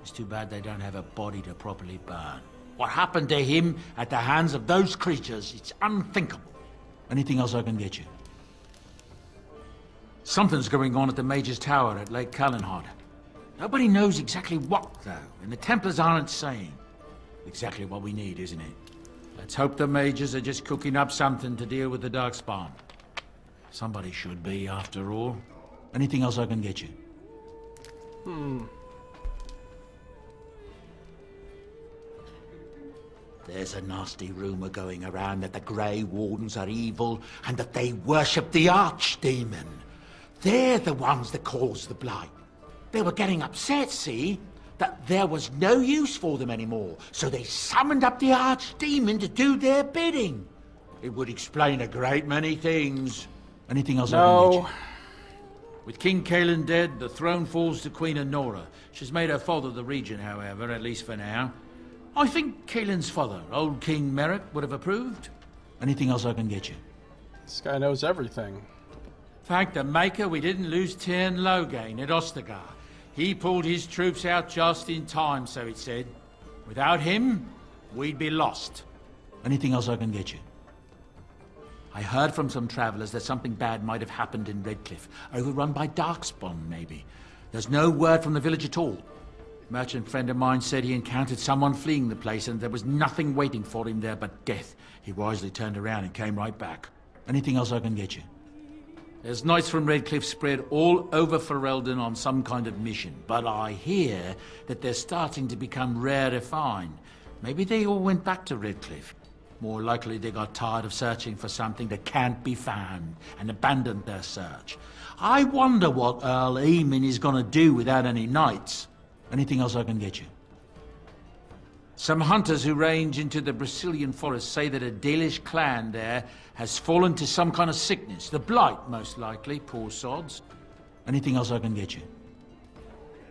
It's too bad they don't have a body to properly burn. What happened to him at the hands of those creatures, it's unthinkable. Anything else I can get you? Something's going on at the Mage's Tower at Lake Callanhod. Nobody knows exactly what, though, and the Templars aren't saying. Exactly what we need, isn't it? Let's hope the Mages are just cooking up something to deal with the Darkspawn. Somebody should be, after all. Anything else I can get you? There's a nasty rumor going around that the Grey Wardens are evil and that they worship the Archdemon. They're the ones that caused the blight. They were getting upset, see? That there was no use for them anymore, so they summoned up the Archdemon to do their bidding. It would explain a great many things. Anything else I can get you? With King Keelan dead, the throne falls to Queen Honora. She's made her father the regent, however, at least for now. I think Keelan's father, old King Merrick, would have approved. Anything else I can get you? This guy knows everything. Thank the Maker we didn't lose Tiernan Logain at Ostagar. He pulled his troops out just in time, so it said. Without him, we'd be lost. Anything else I can get you? I heard from some travelers that something bad might have happened in Redcliffe, overrun by Darkspawn, maybe. There's no word from the village at all. A merchant friend of mine said he encountered someone fleeing the place and there was nothing waiting for him there but death. He wisely turned around and came right back. Anything else I can get you? There's knights from Redcliffe spread all over Ferelden on some kind of mission, but I hear that they're starting to become rare to find. Maybe they all went back to Redcliffe. More likely they got tired of searching for something that can't be found and abandoned their search. I wonder what Earl Eamon is going to do without any knights. Anything else I can get you? Some hunters who range into the Brazilian forest say that a Dalish clan there has fallen to some kind of sickness. The blight, most likely, poor sods. Anything else I can get you?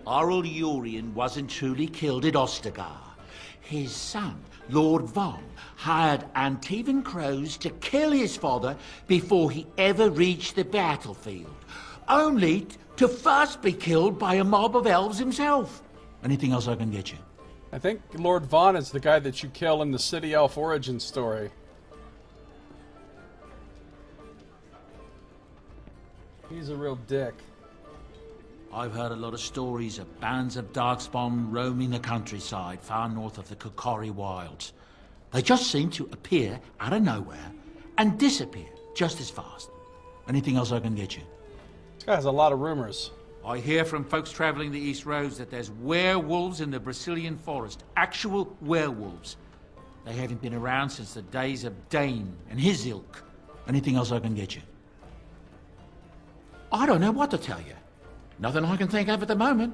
Arl Urian wasn't truly killed at Ostagar. His son, Lord Von, hired Antivan crows to kill his father before he ever reached the battlefield, only to first be killed by a mob of elves himself. Anything else I can get you? I think Lord Von is the guy that you kill in the City Elf origin story. He's a real dick. I've heard a lot of stories of bands of Darkspawn roaming the countryside far north of the Kokori Wilds. They just seem to appear out of nowhere and disappear just as fast. Anything else I can get you? This guy has a lot of rumors. I hear from folks traveling the East Roads that there's werewolves in the Brazilian forest. Actual werewolves. They haven't been around since the days of Dane and his ilk. Anything else I can get you? I don't know what to tell you. Nothing I can think of at the moment.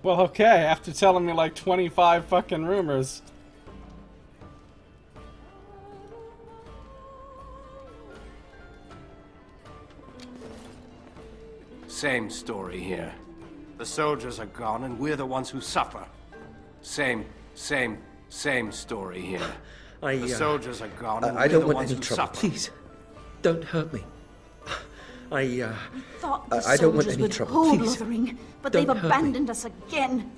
Well, okay, after telling me like 25 fucking rumors. Same story here. The soldiers are gone and we're the ones who suffer. Same story here. The soldiers are gone and I we're don't the want ones any who trouble. suffer. Please, don't hurt me. I Thought the I don't want soldiers any would trouble. hold Please, Lothering, but don't they've hurt me. abandoned us again.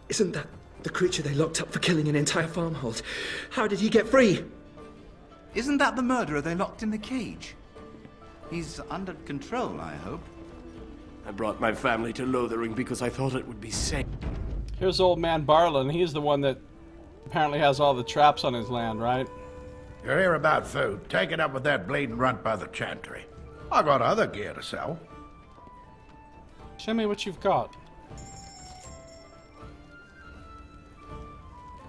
Isn't that the creature they locked up for killing an entire farmhold? How did he get free? Isn't that the murderer they locked in the cage? He's under control, I hope. I brought my family to Lothering because I thought it would be safe. Here's old man Barlin. He's the one that apparently has all the traps on his land, right? You're here about food. Take it up with that bleeding runt by the chantry. I got other gear to sell. Show me what you've got.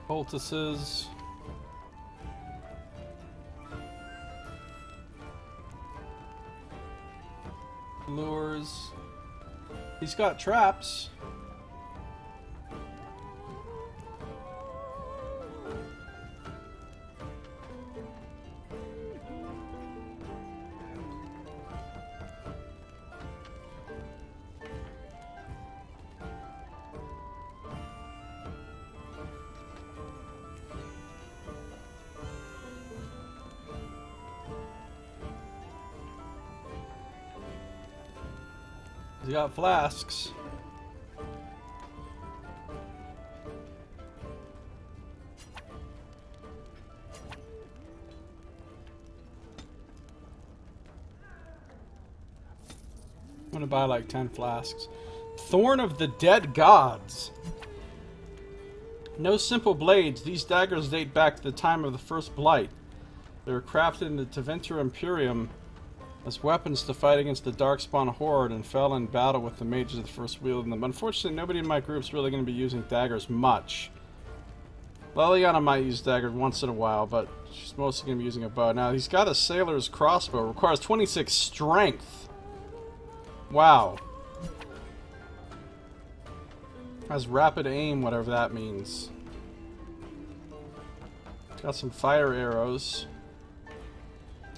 Poultices. Lures. He's got traps. He's got flasks. I'm gonna buy like 10 flasks. Thorn of the Dead Gods. No simple blades. These daggers date back to the time of the First Blight. They were crafted in the Tevinter Imperium as weapons to fight against the Darkspawn Horde and fell in battle with the mages that first wielded them. Unfortunately, nobody in my group's really going to be using daggers much. Leliana might use daggers once in a while, but she's mostly going to be using a bow. Now, he's got a sailor's crossbow. It requires 26 strength. Wow. Has rapid aim, whatever that means. Got some fire arrows.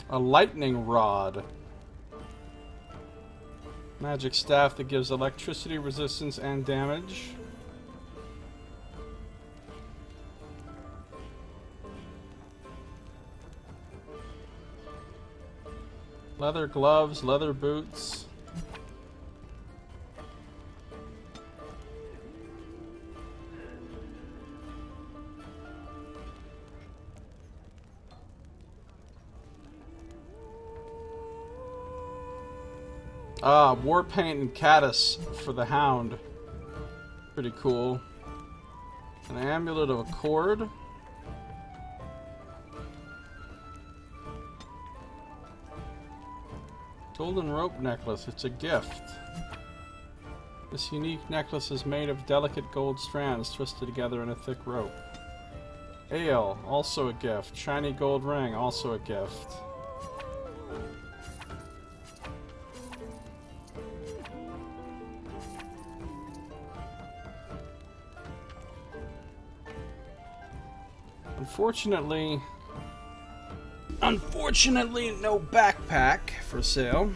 A lightning rod. Magic staff that gives electricity resistance and damage. Leather gloves, leather boots. Ah, war paint and caddis for the hound. Pretty cool. An amulet of accord. Golden rope necklace. It's a gift. This unique necklace is made of delicate gold strands twisted together in a thick rope. Ale, also a gift. Shiny gold ring, also a gift. Unfortunately, no backpack for sale.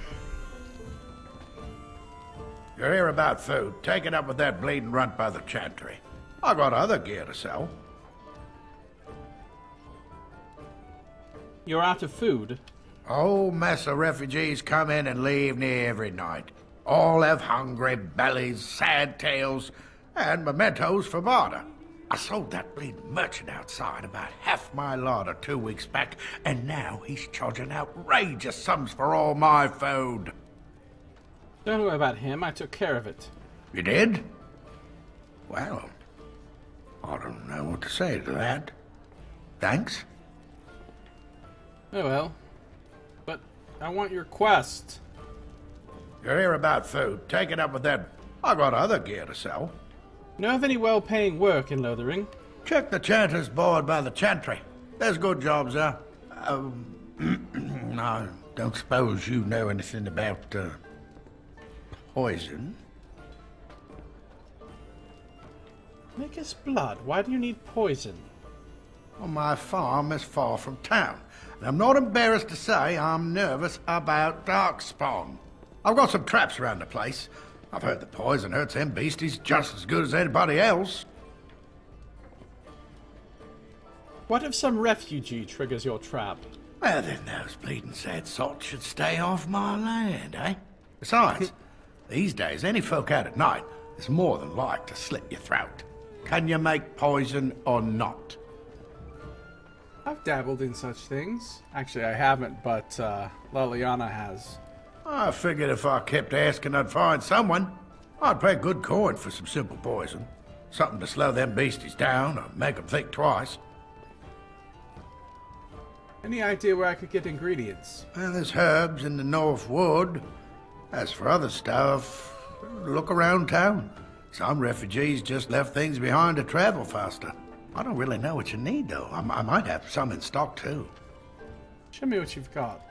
You're here about food. Take it up with that bleeding runt by the chantry. I got other gear to sell. You're out of food? Whole mess of refugees come in and leave near every night. All have hungry bellies, sad tales, and mementos for barter. I sold that bleeding merchant outside about half my larder 2 weeks back, and now he's charging outrageous sums for all my food. Don't worry about him, I took care of it. You did? Well, I don't know what to say to that. Thanks. Oh well. But I want your quest. You're here about food. Take it up with that. I got other gear to sell. Know of any well-paying work in Lothering? Check the chanter's board by the chantry. There's good jobs there. I don't suppose you know anything about Poison? Maker's blood. Why do you need poison? Well, my farm is far from town, and I'm not embarrassed to say I'm nervous about darkspawn. I've got some traps around the place. I've heard the poison hurts them beasties just as good as anybody else. What if some refugee triggers your trap? Well, then those bleeding sad sots should stay off my land, eh? Besides, these days, any folk out at night is more than like to slit your throat. Can you make poison or not? I've dabbled in such things. Actually, I haven't, but Liliana has. I figured if I kept asking, I'd find someone. I'd pay good coin for some simple poison. Something to slow them beasties down or make them think twice. Any idea where I could get ingredients? Well, there's herbs in the North Wood. As for other stuff, look around town. Some refugees just left things behind to travel faster. I don't really know what you need, though. I might have some in stock, too. Show me what you've got.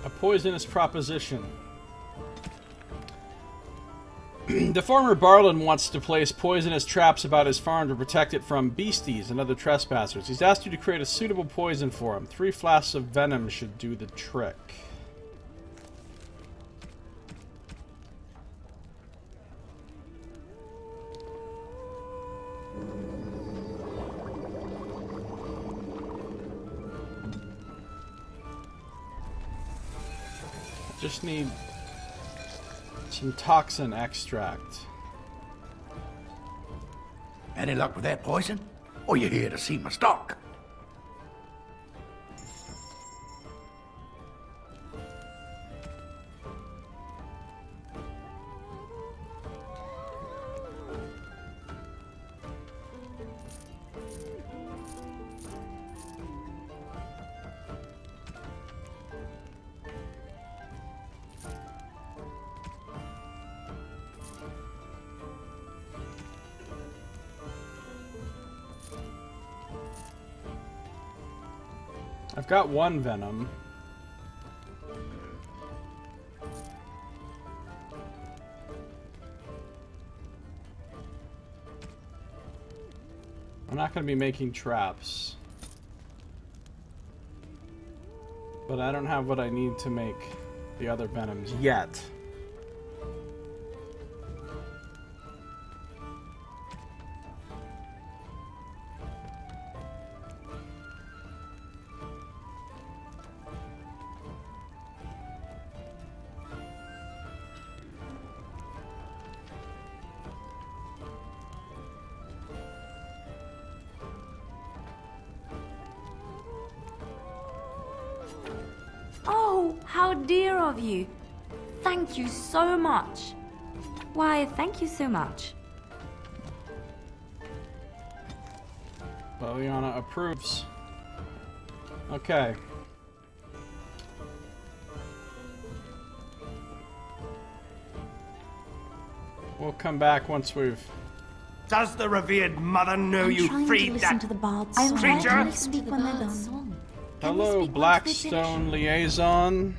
A poisonous proposition. The farmer Barlin wants to place poisonous traps about his farm to protect it from beasties and other trespassers. He's asked you to create a suitable poison for him. 3 flasks of venom should do the trick. Just need some toxin extract. Any luck with that poison? Or you here to see my stock? I've got 1 venom. I'm not going to be making traps. But I don't have what I need to make the other venoms yet. Oh, how dear of you. Thank you so much. Why, thank you so much. Liliana approves. Okay. We'll come back once we've... Does the revered mother know you freed that creature? Hello, Blackstone Liaison.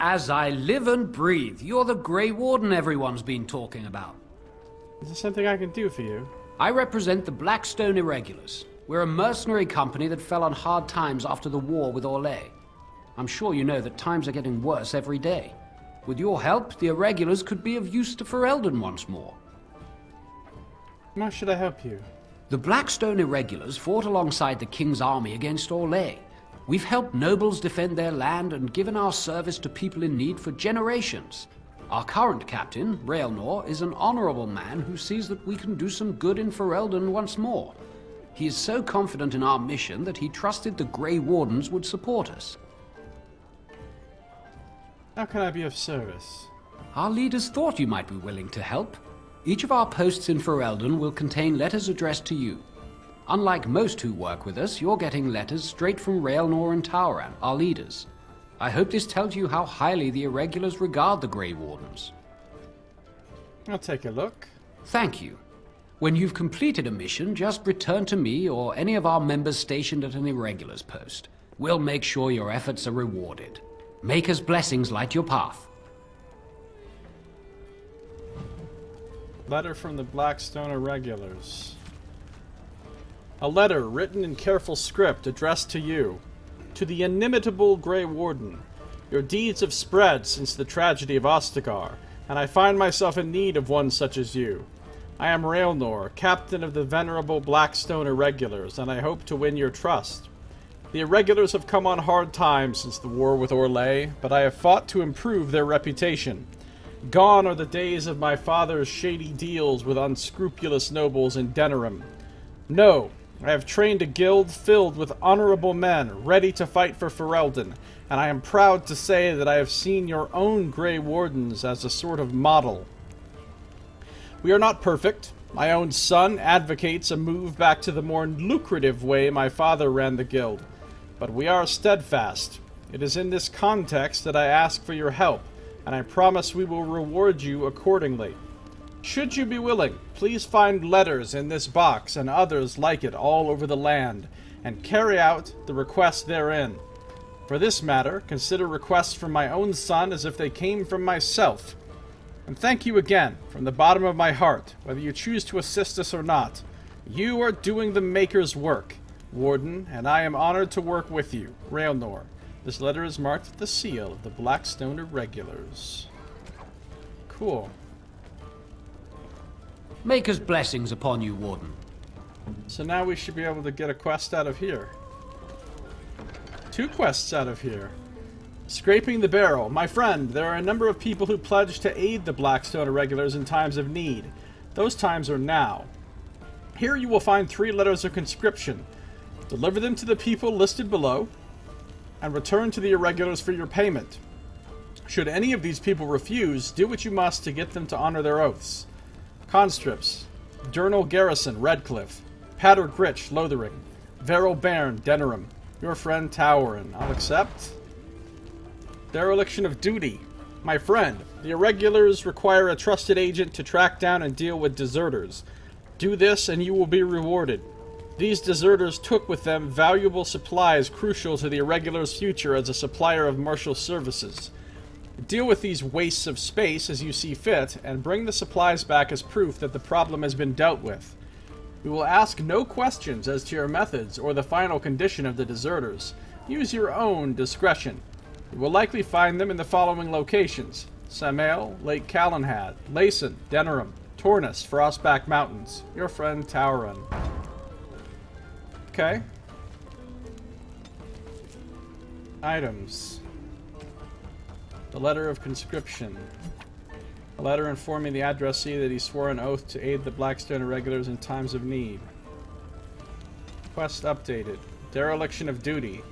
As I live and breathe, you're the Grey Warden everyone's been talking about. Is there something I can do for you? I represent the Blackstone Irregulars. We're a mercenary company that fell on hard times after the war with Orlais. I'm sure you know that times are getting worse every day. With your help, the Irregulars could be of use to Ferelden once more. How should I help you? The Blackstone Irregulars fought alongside the King's army against Orlais. We've helped nobles defend their land and given our service to people in need for generations. Our current captain, Raelnor, is an honorable man who sees that we can do some good in Ferelden once more. He is so confident in our mission that he trusted the Grey Wardens would support us. How can I be of service? Our leaders thought you might be willing to help. Each of our posts in Ferelden will contain letters addressed to you. Unlike most who work with us, you're getting letters straight from Raelnor and Tauran, our leaders. I hope this tells you how highly the Irregulars regard the Grey Wardens. I'll take a look. Thank you. When you've completed a mission, just return to me or any of our members stationed at an irregulars post. We'll make sure your efforts are rewarded. Maker's blessings light your path. Letter from the Blackstone Irregulars. A letter written in careful script addressed to you. To the inimitable Grey Warden. Your deeds have spread since the tragedy of Ostagar, and I find myself in need of one such as you. I am Raelnor, captain of the venerable Blackstone Irregulars, and I hope to win your trust. The Irregulars have come on hard times since the war with Orlais, but I have fought to improve their reputation. Gone are the days of my father's shady deals with unscrupulous nobles in Denerim. No, I have trained a guild filled with honorable men, ready to fight for Ferelden, and I am proud to say that I have seen your own Grey Wardens as a sort of model. We are not perfect. My own son advocates a move back to the more lucrative way my father ran the guild. But we are steadfast. It is in this context that I ask for your help, and I promise we will reward you accordingly. Should you be willing, please find letters in this box and others like it all over the land, and carry out the request therein. For this matter, consider requests from my own son as if they came from myself. And thank you again, from the bottom of my heart, whether you choose to assist us or not. You are doing the Maker's work, Warden, and I am honored to work with you, Raelnor. This letter is marked with the seal of the Blackstone Irregulars. Cool. Maker's blessings upon you, Warden. So now we should be able to get a quest out of here. 2 quests out of here. Scraping the Barrel. My friend, there are a number of people who pledge to aid the Blackstone Irregulars in times of need. Those times are now. Here you will find 3 letters of conscription. Deliver them to the people listed below, and return to the Irregulars for your payment. Should any of these people refuse, do what you must to get them to honor their oaths. Conscripts. Durnal Garrison, Redcliffe. Patter Gritch, Lothering. Veril Bairn, Denerim. Your friend Towerin. I'll accept. Dereliction of duty. My friend, the Irregulars require a trusted agent to track down and deal with deserters. Do this and you will be rewarded. These deserters took with them valuable supplies crucial to the Irregulars' future as a supplier of martial services. Deal with these wastes of space as you see fit, and bring the supplies back as proof that the problem has been dealt with. We will ask no questions as to your methods or the final condition of the deserters. Use your own discretion. You will likely find them in the following locations: Samael, Lake Calenhad, Layson, Denerim, Tornus, Frostback Mountains. Your friend Towerin. Okay. Items. The letter of conscription. A letter informing the addressee that he swore an oath to aid the Blackstone Irregulars in times of need. Quest updated. Dereliction of duty.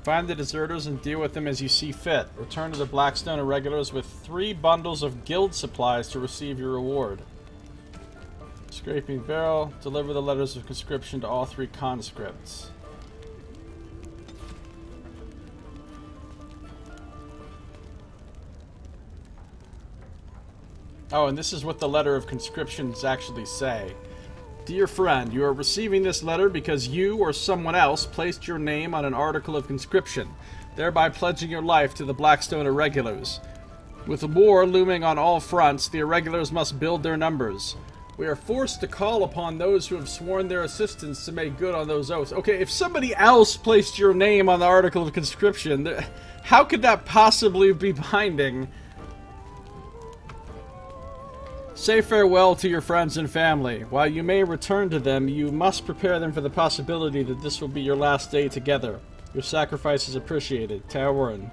Find the deserters and deal with them as you see fit. Return to the Blackstone Irregulars with 3 bundles of guild supplies to receive your reward. Scraping Barrel. Deliver the letters of conscription to all 3 conscripts. Oh, and this is what the letter of conscriptions actually say. Dear friend, you are receiving this letter because you or someone else placed your name on an article of conscription, thereby pledging your life to the Blackstone Irregulars. With the war looming on all fronts, the Irregulars must build their numbers. We are forced to call upon those who have sworn their assistance to make good on those oaths. Okay, if somebody else placed your name on the article of conscription, how could that possibly be binding? Say farewell to your friends and family. While you may return to them, you must prepare them for the possibility that this will be your last day together. Your sacrifice is appreciated. Towerin.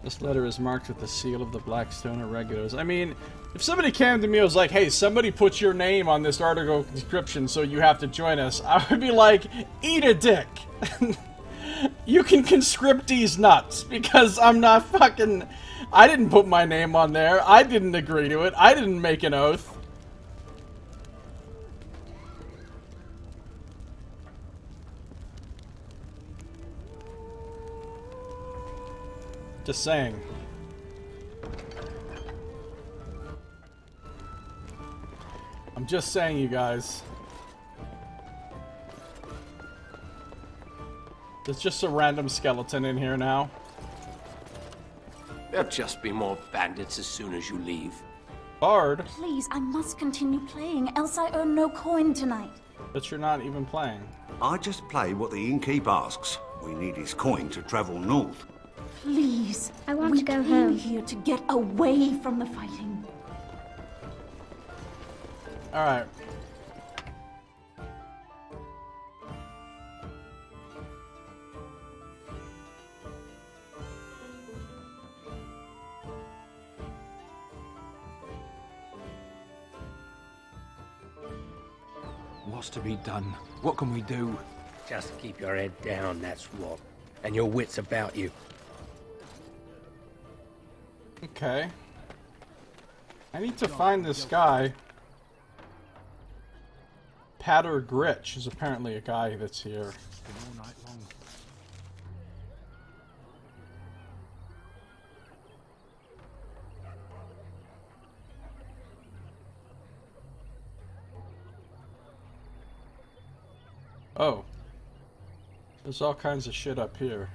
This letter is marked with the seal of the Blackstone Irregulars. I mean, if somebody came to me and was like, hey, somebody put your name on this article of conscription so you have to join us, I would be like, eat a dick. You can conscript these nuts, because I'm not fucking... I didn't put my name on there. I didn't agree to it. I didn't make an oath. Just saying. I'm just saying, you guys. There's just a random skeleton in here now. There'll just be more bandits as soon as you leave. Bard? Please, I must continue playing, else I earn no coin tonight. But you're not even playing. I just play what the innkeep asks. We need his coin to travel north. Please. I want we to go came home. here to get away from the fighting. Alright. What's to be done? What can we do? Just keep your head down, that's what. And your wits about you. Okay. I need to find this guy. Patter Gritch is apparently a guy that's here. All night long. Oh. There's all kinds of shit up here.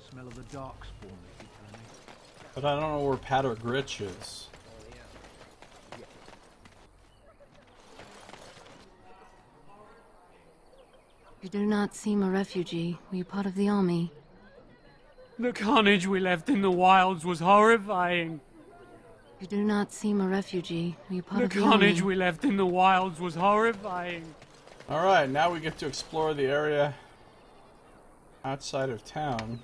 Smell of the dark spawn, they keep telling me. But I don't know where Patter Gritch is. You do not seem a refugee. Were you part of the army? The carnage we left in the wilds was horrifying. You do not seem a refugee. Were you part of the carnage army? we left in the wilds was horrifying. Alright, now we get to explore the area outside of town.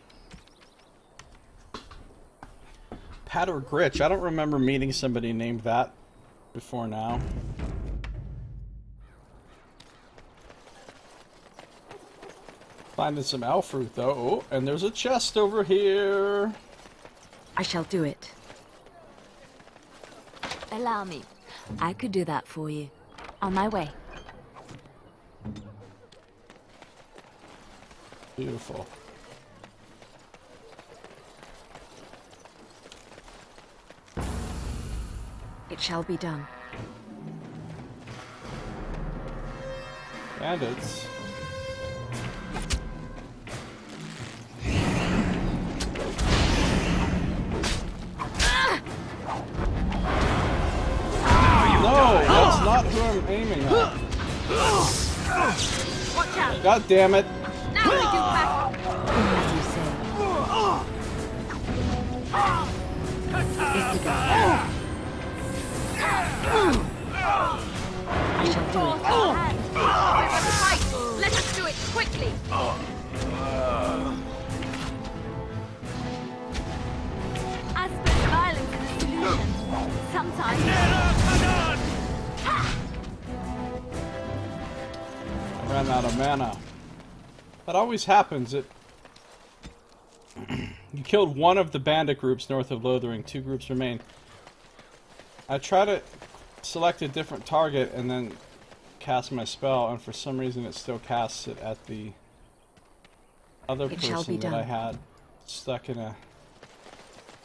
Patter Gritch. I don't remember meeting somebody named that before now. Finding some elf fruit though. Oh, and there's a chest over here. I shall do it. Allow me. I could do that for you. On my way. Beautiful. It shall be done. Bandits. No, that's not who I'm aiming at. Watch out! God damn it. Now we do battle! As you say. It's the guy. I shall do it. We're gonna fight! Let us do it quickly! I suppose violence is a solution. Sometimes. I ran out of mana. That always happens. You killed one of the bandit groups north of Lothering. 2 groups remain. I try to select a different target and then cast my spell, and for some reason it still casts it at the other person that I had stuck in a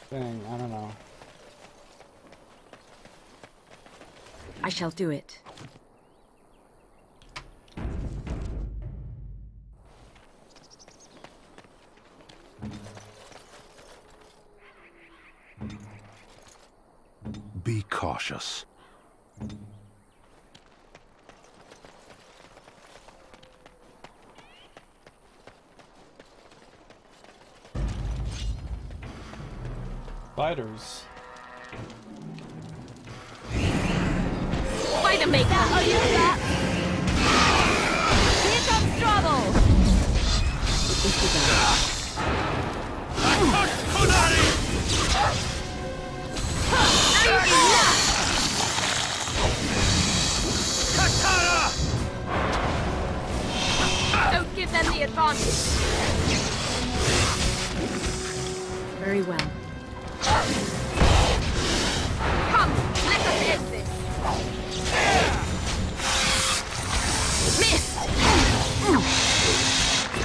thing. I don't know. I shall do it. Be cautious. Spiders. Spider Maker! I'll use that! Here comes trouble! Don't give them the advantage! Very well. Come, let us end this! Miss!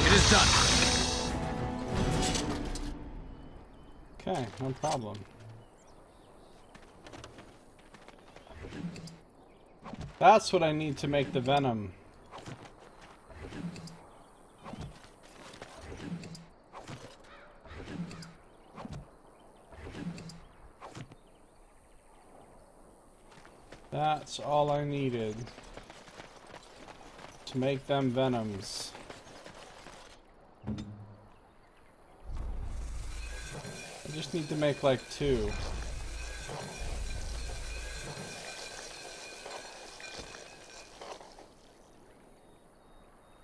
It is done. Okay, no problem. That's what I need to make the venom. That's all I needed to make them venoms. I just need to make like 2.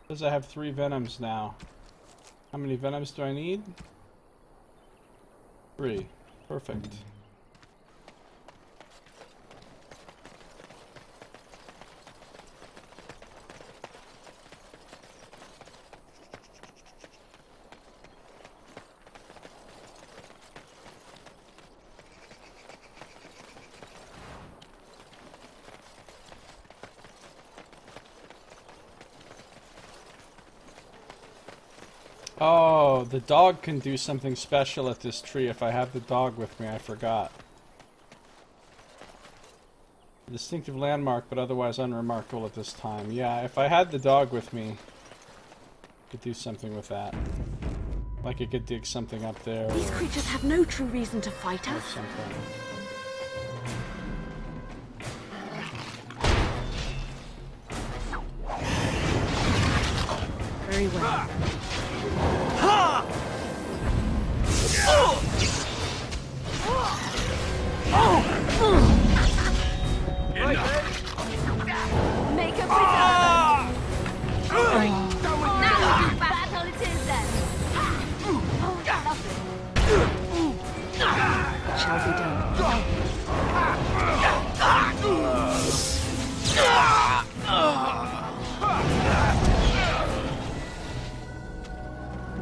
Because I have 3 venoms now. How many venoms do I need? 3. Perfect. Oh, the dog can do something special at this tree if I have the dog with me. I forgot. A distinctive landmark, but otherwise unremarkable at this time. Yeah, if I had the dog with me, I could do something with that. Like it could dig something up there. These creatures have no true reason to fight us. Something. Very well. Make a preserve! Now you battle it is then! It shall be done.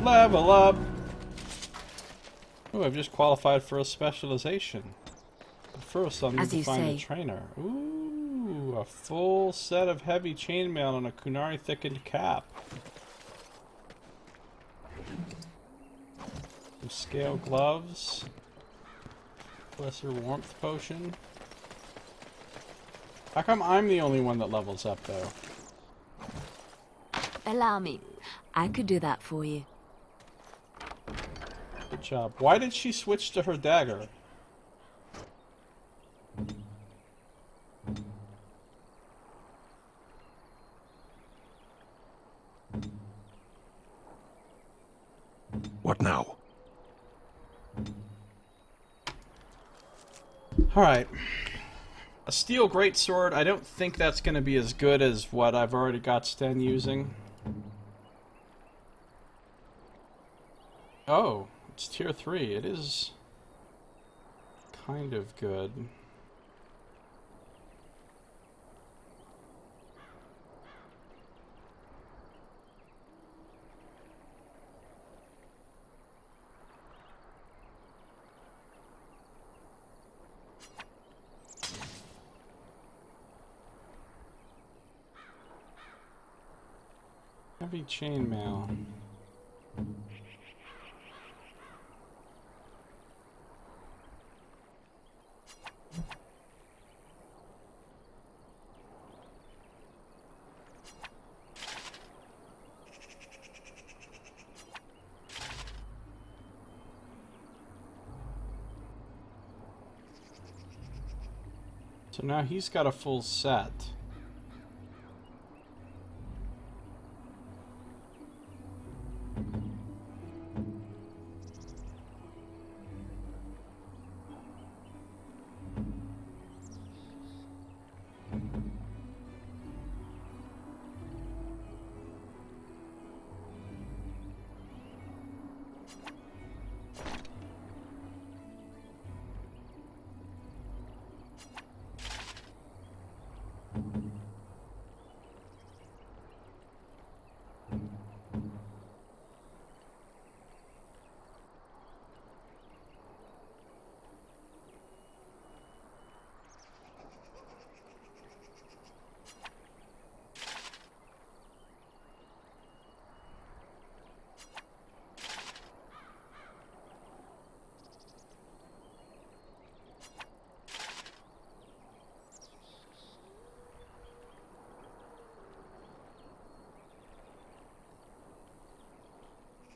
Level up! Ooh, I've just qualified for a specialization. But first I'll need to find a trainer. Ooh, a full set of heavy chainmail and a Kunari thickened cap. Some scale gloves. Lesser warmth potion. How come I'm the only one that levels up though? Allow me. I could do that for you. Good job. Why did she switch to her dagger? What now? Alright. A steel greatsword, I don't think that's going to be as good as what I've already got Sten using. Oh, it's tier 3. It is kind of good. Heavy chainmail. So now he's got a full set.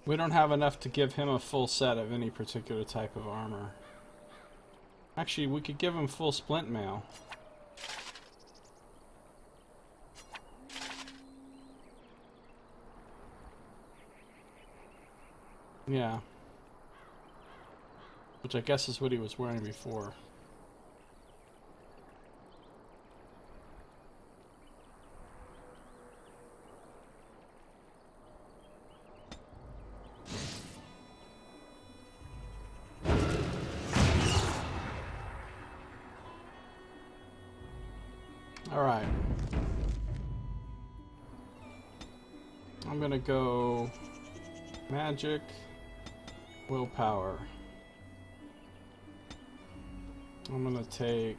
We don't have enough to give him a full set of any particular type of armor. Actually, we could give him full splint mail. Yeah. Which I guess is what he was wearing before. Alright. I'm gonna go magic, willpower. I'm gonna take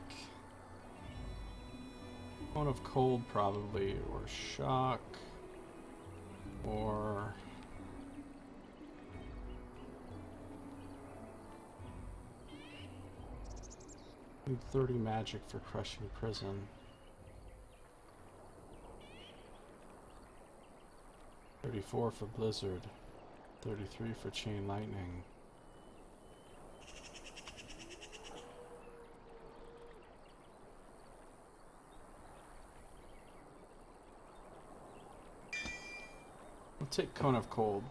Cone of Cold probably, or shock, or 30 magic for crushing prison. 34 for blizzard. 33 for chain lightning. I'll take Cone of Cold.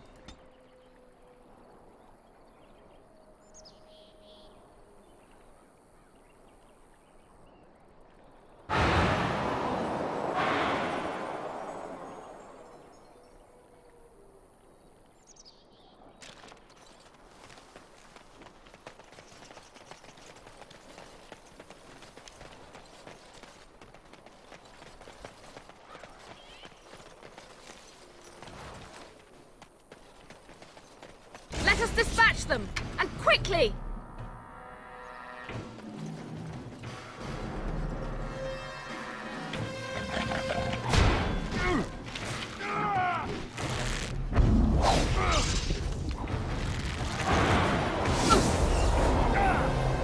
Let us dispatch them, and quickly!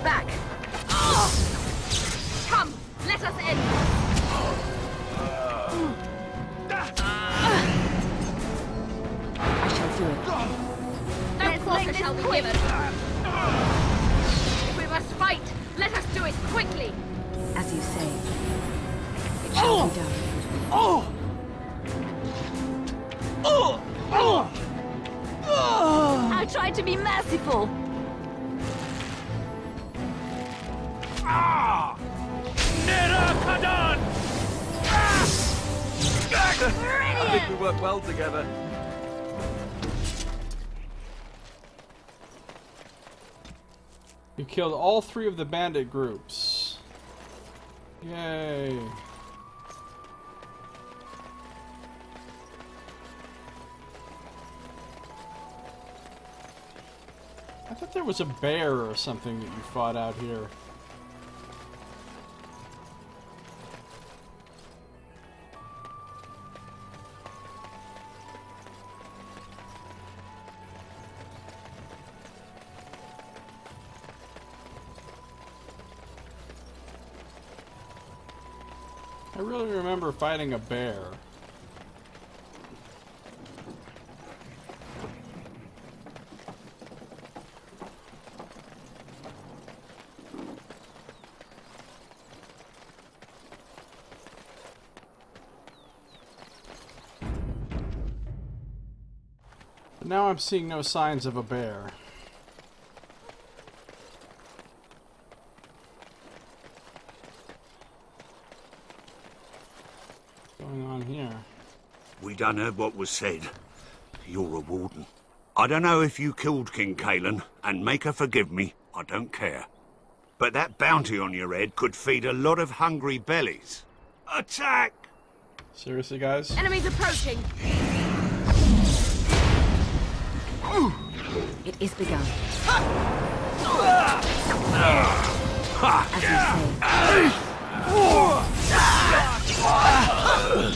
Back! Come, let us end! I shall do it. No quarter shall be given. If we must fight, let us do it quickly. As you say, it shall be done. I tried to be merciful. I think we work well together. You killed all 3 of the bandit groups. Yay. I thought there was a bear or something that you fought out here. I really remember fighting a bear. But now I'm seeing no signs of a bear. We done heard what was said. You're a warden. I don't know if you killed King Kalen, and make her forgive me, I don't care. But that bounty on your head could feed a lot of hungry bellies. Attack! Seriously, guys? Enemies approaching! It is begun.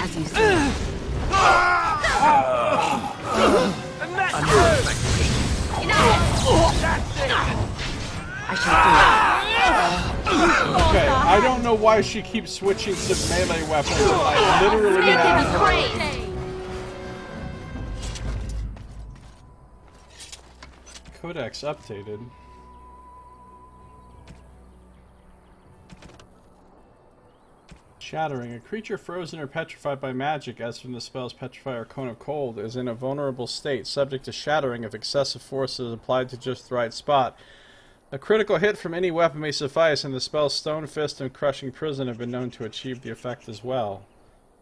As you say. Okay, I don't know why she keeps switching to melee weapons. I literally have. Codex updated. Shattering. A creature frozen or petrified by magic, as from the spells Petrify or Cone of Cold, is in a vulnerable state, subject to shattering if excessive force is applied to just the right spot. A critical hit from any weapon may suffice, and the spells Stone Fist and Crushing Prison have been known to achieve the effect as well.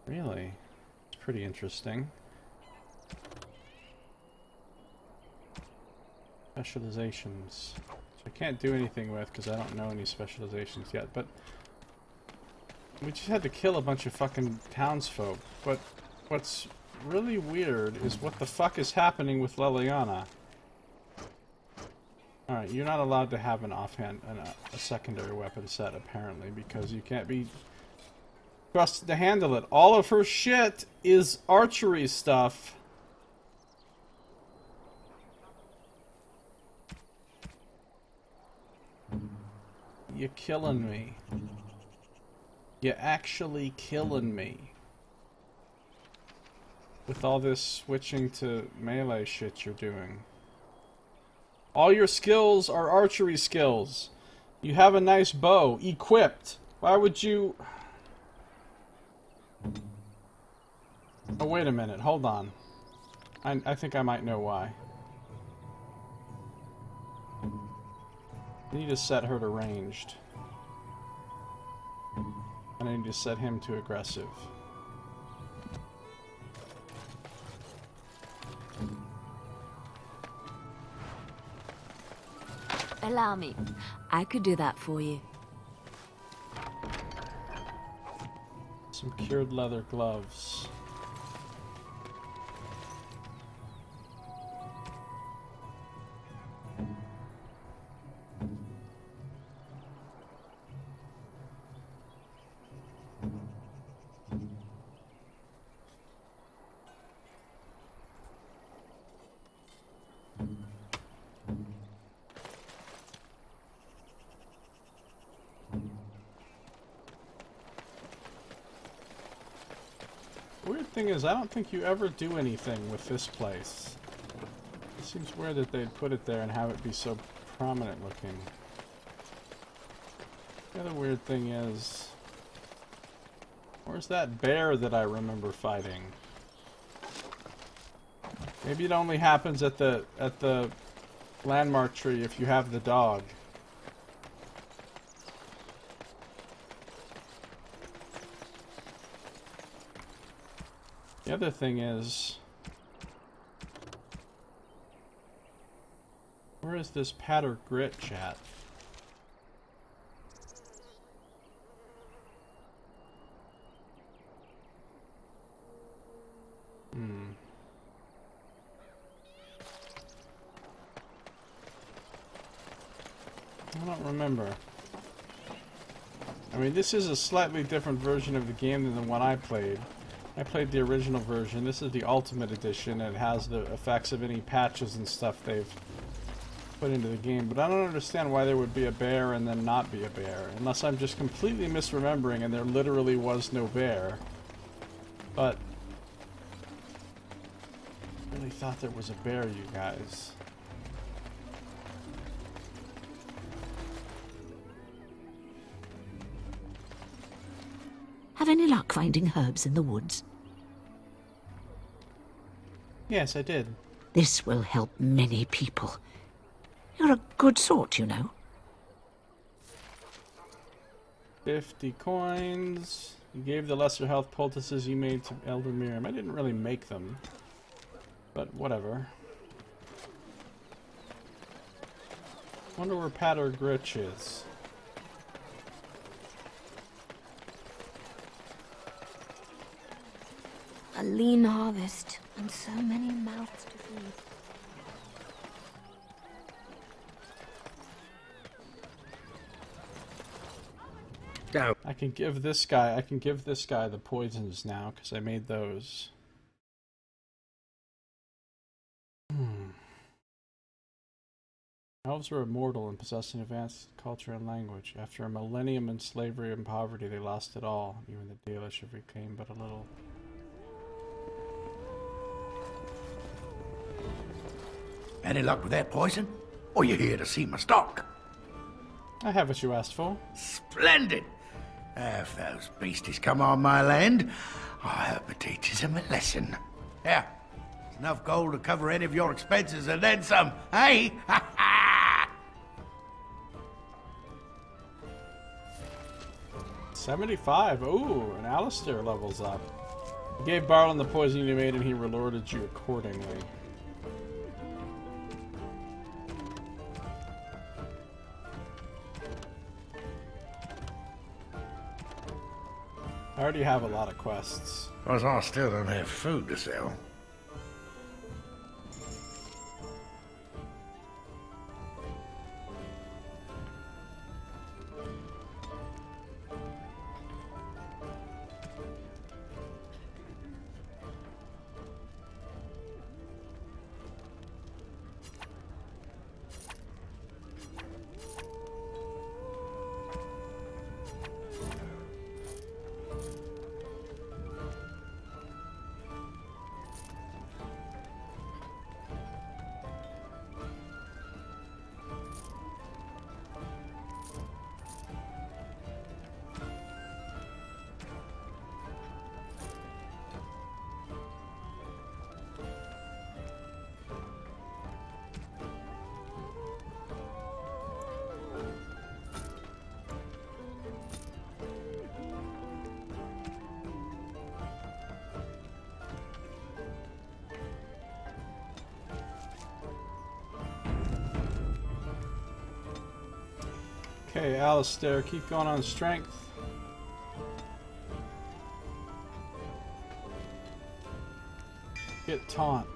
Really? It's pretty interesting. Specializations. So I can't do anything with because I don't know any specializations yet, but we just had to kill a bunch of fucking townsfolk. But what's really weird is what the fuck is happening with Leliana. Alright, you're not allowed to have an offhand, a secondary weapon set, apparently, because you can't be trusted to handle it. All of her shit is archery stuff. You're killing me. You're actually killing me. With all this switching to melee shit you're doing. All your skills are archery skills. You have a nice bow, equipped. Why would you... Oh, wait a minute, hold on. I think I might know why. I need to set her to ranged. And I need to set him to aggressive. Allow me. I could do that for you. Some cured leather gloves. Weird thing is, I don't think you ever do anything with this place. It seems weird that they'd put it there and have it be so prominent looking. The other weird thing is, where's that bear that I remember fighting? Maybe it only happens at the landmark tree if you have the dog. The other thing is, where is this Patter Grit chat? I don't remember. I mean, this is a slightly different version of the game than the one I played. I played the original version. This is the Ultimate Edition, and it has the effects of any patches and stuff they've put into the game. But I don't understand why there would be a bear and then not be a bear. Unless I'm just completely misremembering and there literally was no bear. But I really thought there was a bear, you guys. Have any luck finding herbs in the woods? Yes, I did. This will help many people. You're a good sort, you know. 50 coins. You gave the lesser health poultices you made to Elder Miriam. I didn't really make them. But whatever. Wonder where Patter Gritch is. A lean harvest, and so many mouths to feed. Go. I can give this guy the poisons now, because I made those. Elves are immortal and possess an advanced culture and language. After a millennium in slavery and poverty, they lost it all. Even the Dalish have reclaimed but a little. Any luck with that poison? Or you here to see my stock? I have what you asked for. Splendid! If those beasties come on my land, I hope it teaches them a lesson. Yeah, it's enough gold to cover any of your expenses and then some, eh? 75. Ooh, and Alistair levels up. You gave Barlin the poison you made and he rewarded you accordingly. I already have a lot of quests. Because I still don't have food to sell. Okay, Alistair, keep going on strength. Get taunt.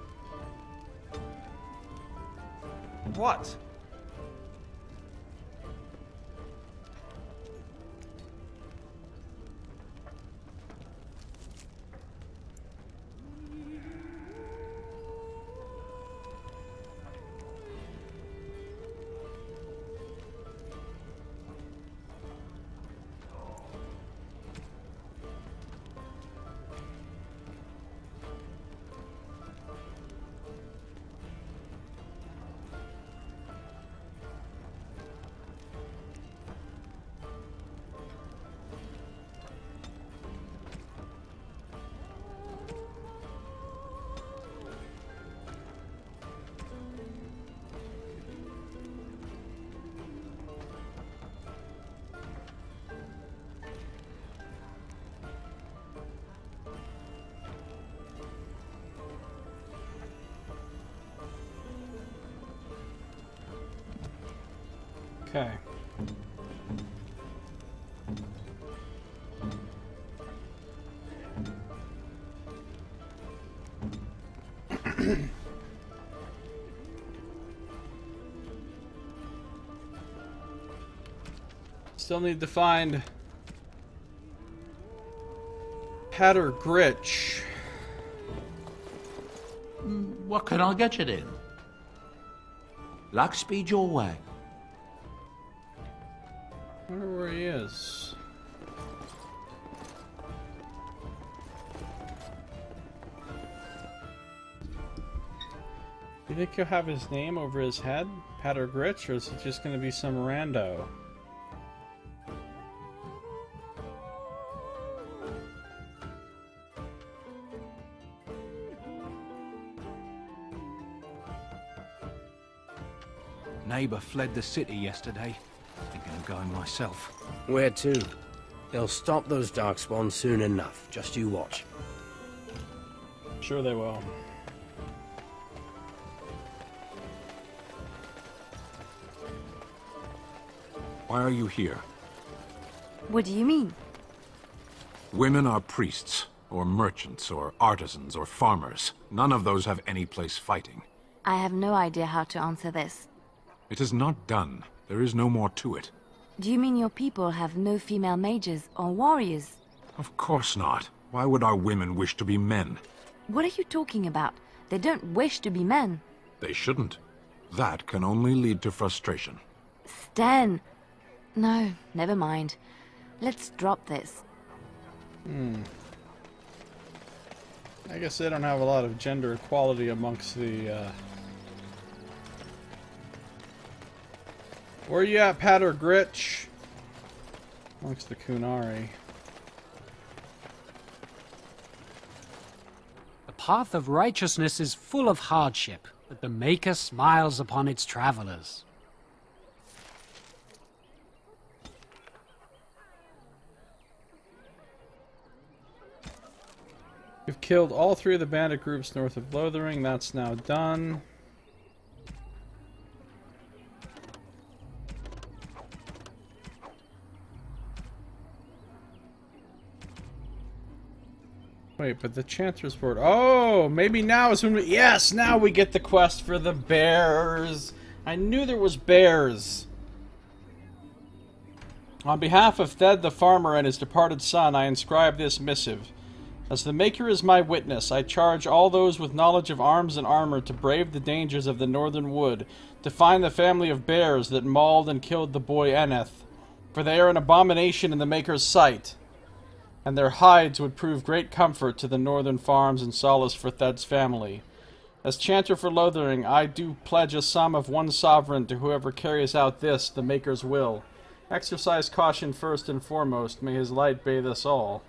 What? Okay. Still need to find Patter Gritch. What can I get you then? Luck speed your way. I wonder where he is. You think he'll have his name over his head, Patter Gritch, or is it just going to be some rando? Neighbor fled the city yesterday. Thinking of going myself. Where to? They'll stop those darkspawn soon enough. Just you watch. Sure they will. Why are you here? What do you mean? Women are priests, or merchants, or artisans, or farmers. None of those have any place fighting. I have no idea how to answer this. It is not done. There is no more to it. Do you mean your people have no female mages or warriors? Of course not. Why would our women wish to be men? What are you talking about? They don't wish to be men. They shouldn't. That can only lead to frustration. Stan! No, never mind. Let's drop this. I guess they don't have a lot of gender equality amongst the Where you at, Patter Gritch? Amongst the Kunari. The path of righteousness is full of hardship, but the Maker smiles upon its travelers. We've killed all 3 of the bandit groups north of Lothering. That's now done. Wait, but the Chancer's Fort. Oh, maybe now is when we... Yes, now we get the quest for the bears. I knew there was bears. On behalf of Thed the farmer and his departed son, I inscribe this missive. As the Maker is my witness, I charge all those with knowledge of arms and armor to brave the dangers of the northern wood, to find the family of bears that mauled and killed the boy Eneth, for they are an abomination in the Maker's sight, and their hides would prove great comfort to the northern farms and solace for Thed's family. As chanter for Lothering, I do pledge a sum of 1 sovereign to whoever carries out this, the Maker's will. Exercise caution first and foremost, may his light bathe us all.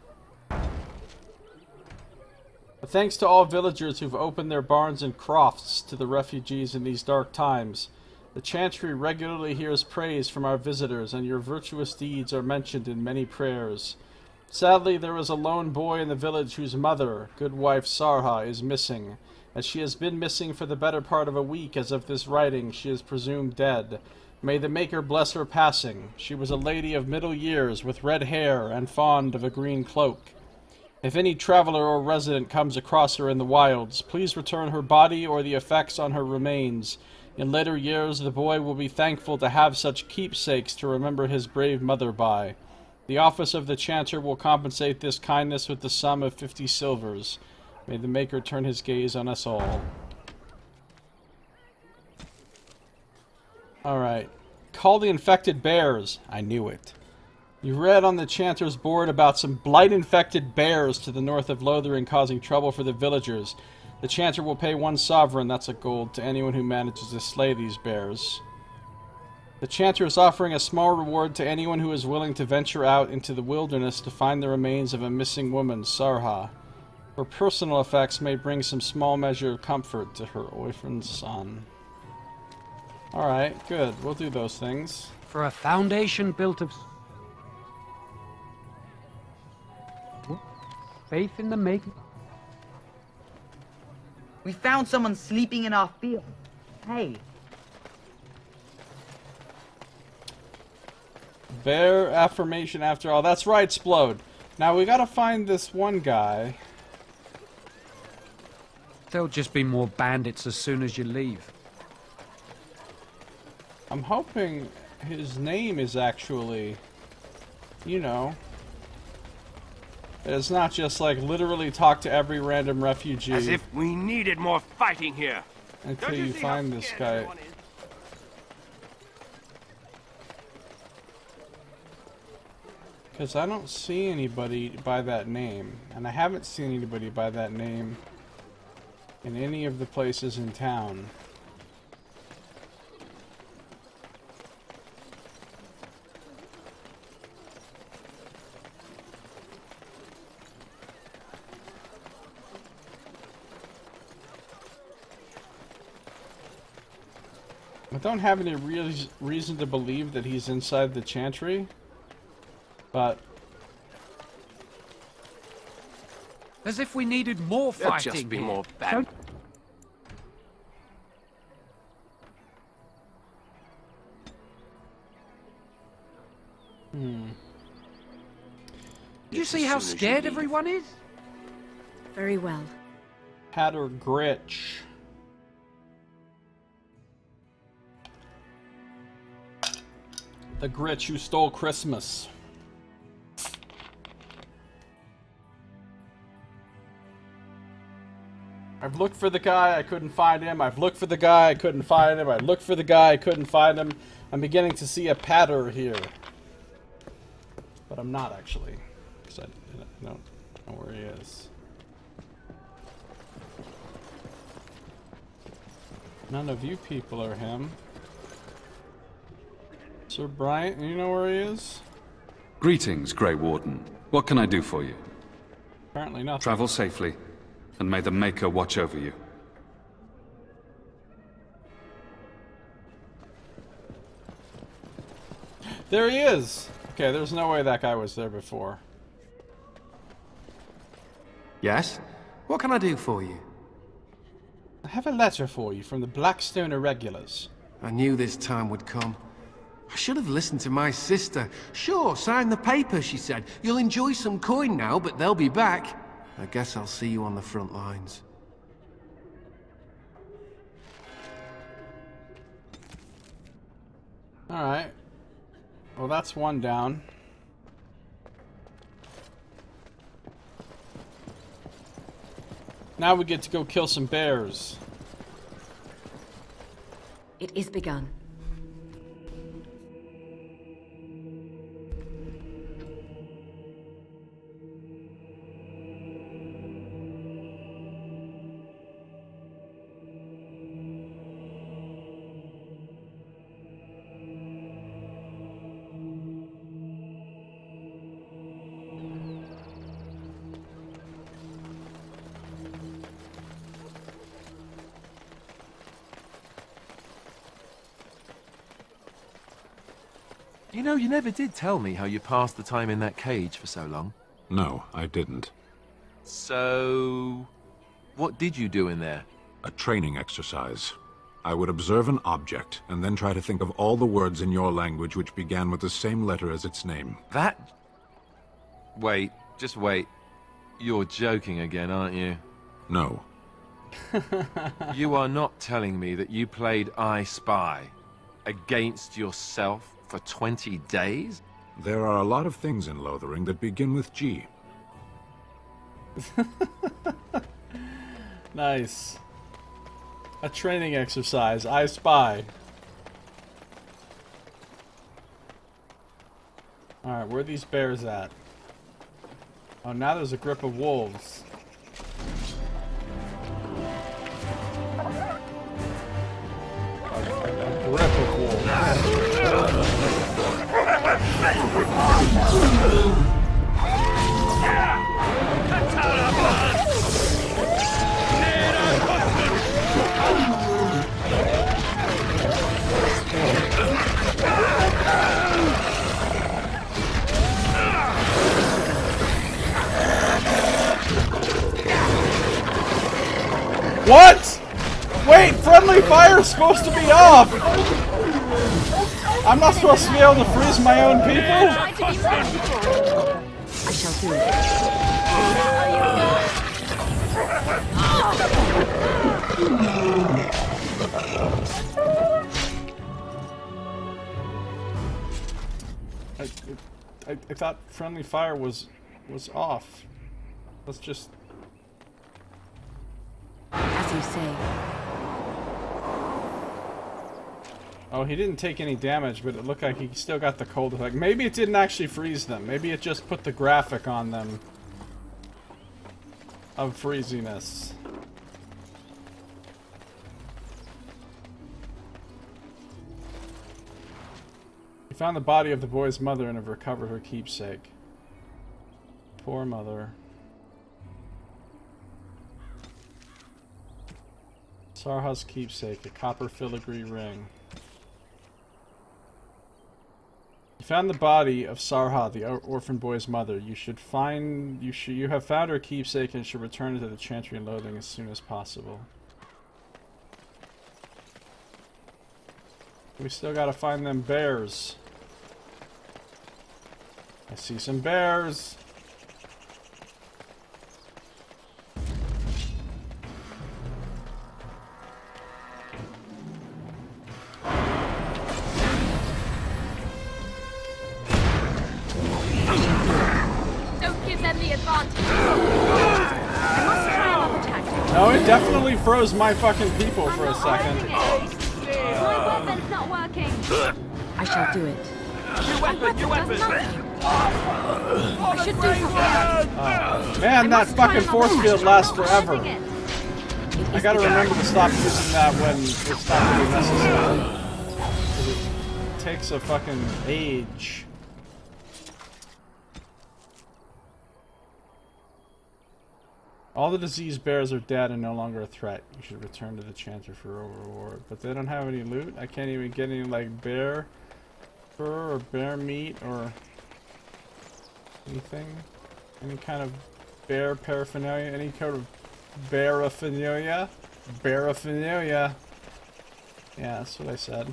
But thanks to all villagers who've opened their barns and crofts to the refugees in these dark times. The Chantry regularly hears praise from our visitors, and your virtuous deeds are mentioned in many prayers. Sadly, there is a lone boy in the village whose mother, good wife Sarha, is missing. As she has been missing for the better part of a week as of this writing, she is presumed dead. May the Maker bless her passing. She was a lady of middle years, with red hair, and fond of a green cloak. If any traveler or resident comes across her in the wilds, please return her body or the effects on her remains. In later years, the boy will be thankful to have such keepsakes to remember his brave mother by. The office of the Chanter will compensate this kindness with the sum of 50 silvers. May the Maker turn his gaze on us all. Alright. Call the infected bears. I knew it. You read on the Chanter's board about some blight-infected bears to the north of Lothering causing trouble for the villagers. The Chanter will pay 1 sovereign, that's a gold, to anyone who manages to slay these bears. The Chanter is offering a small reward to anyone who is willing to venture out into the wilderness to find the remains of a missing woman, Sarha. Her personal effects may bring some small measure of comfort to her orphaned son. Alright, good. We'll do those things. For a foundation built of faith in the Maker. We found someone sleeping in our field. Hey. Bear affirmation after all. That's right, Splode. Now we gotta find this one guy. There'll just be more bandits as soon as you leave. I'm hoping his name is actually, you know, it's not just like literally talk to every random refugee. As if we needed more fighting here. Until you find this guy. Because I don't see anybody by that name. And I haven't seen anybody by that name in any of the places in town. I don't have any reason to believe that he's inside the Chantry, but... As if we needed more fighting. There'll just be more bad. Do you see how scared everyone is? Very well. Hatter Gritch. The Gritch who stole Christmas. I've looked for the guy, I couldn't find him. I've looked for the guy, I couldn't find him. I looked for the guy, I couldn't find him. I'm beginning to see a pattern here. But I'm not actually. Because I don't know where he is. None of you people are him. Sir Bryant, you know where he is? Greetings, Grey Warden. What can I do for you? Apparently nothing. Travel safely, and may the Maker watch over you. There he is! Okay, there's no way that guy was there before. Yes? What can I do for you? I have a letter for you from the Blackstone Irregulars. I knew this time would come. I should have listened to my sister. Sure, sign the paper, she said. You'll enjoy some coin now, but they'll be back. I guess I'll see you on the front lines. Alright. Well, that's one down. Now we get to go kill some bears. It is begun. You know, you never did tell me how you passed the time in that cage for so long. No, I didn't. So... what did you do in there? A training exercise. I would observe an object, and then try to think of all the words in your language which began with the same letter as its name. That... Wait, just wait. You're joking again, aren't you? No. You are not telling me that you played I Spy against yourself for 20 days? There are a lot of things in Lothering that begin with G. Nice. A training exercise. I Spy. Alright, where are these bears at? Oh, now there's a grip of wolves. A grip of wolves. What? Wait, friendly fire's supposed to be off! I'm not supposed to be able to freeze my own people? I shall do it. I thought friendly fire was off. Let's just... As you say. Oh, he didn't take any damage, but it looked like he still got the cold effect. Maybe it didn't actually freeze them. Maybe it just put the graphic on them of freeziness. He found the body of the boy's mother and have recovered her keepsake. Poor mother. Sarha's keepsake, a copper filigree ring. You found the body of Sarha, the orphan boy's mother. You have found her keepsake and should return it to the Chantry in Loathing as soon as possible. We still gotta find them bears. I see some bears. No, it definitely froze my fucking people for a second. My weapon's not working. I shall do it. Your weapon! I should do something. Man, that fucking force field lasts forever. I gotta remember to stop using that when it's not really necessary. It takes a fucking age. All the diseased bears are dead and no longer a threat. You should return to the chanter for a reward. But they don't have any loot? I can't even get any, like, bear fur or bear meat or anything? Any kind of bear paraphernalia? Any kind of bearaphernalia? Bearaphernalia. Yeah, that's what I said.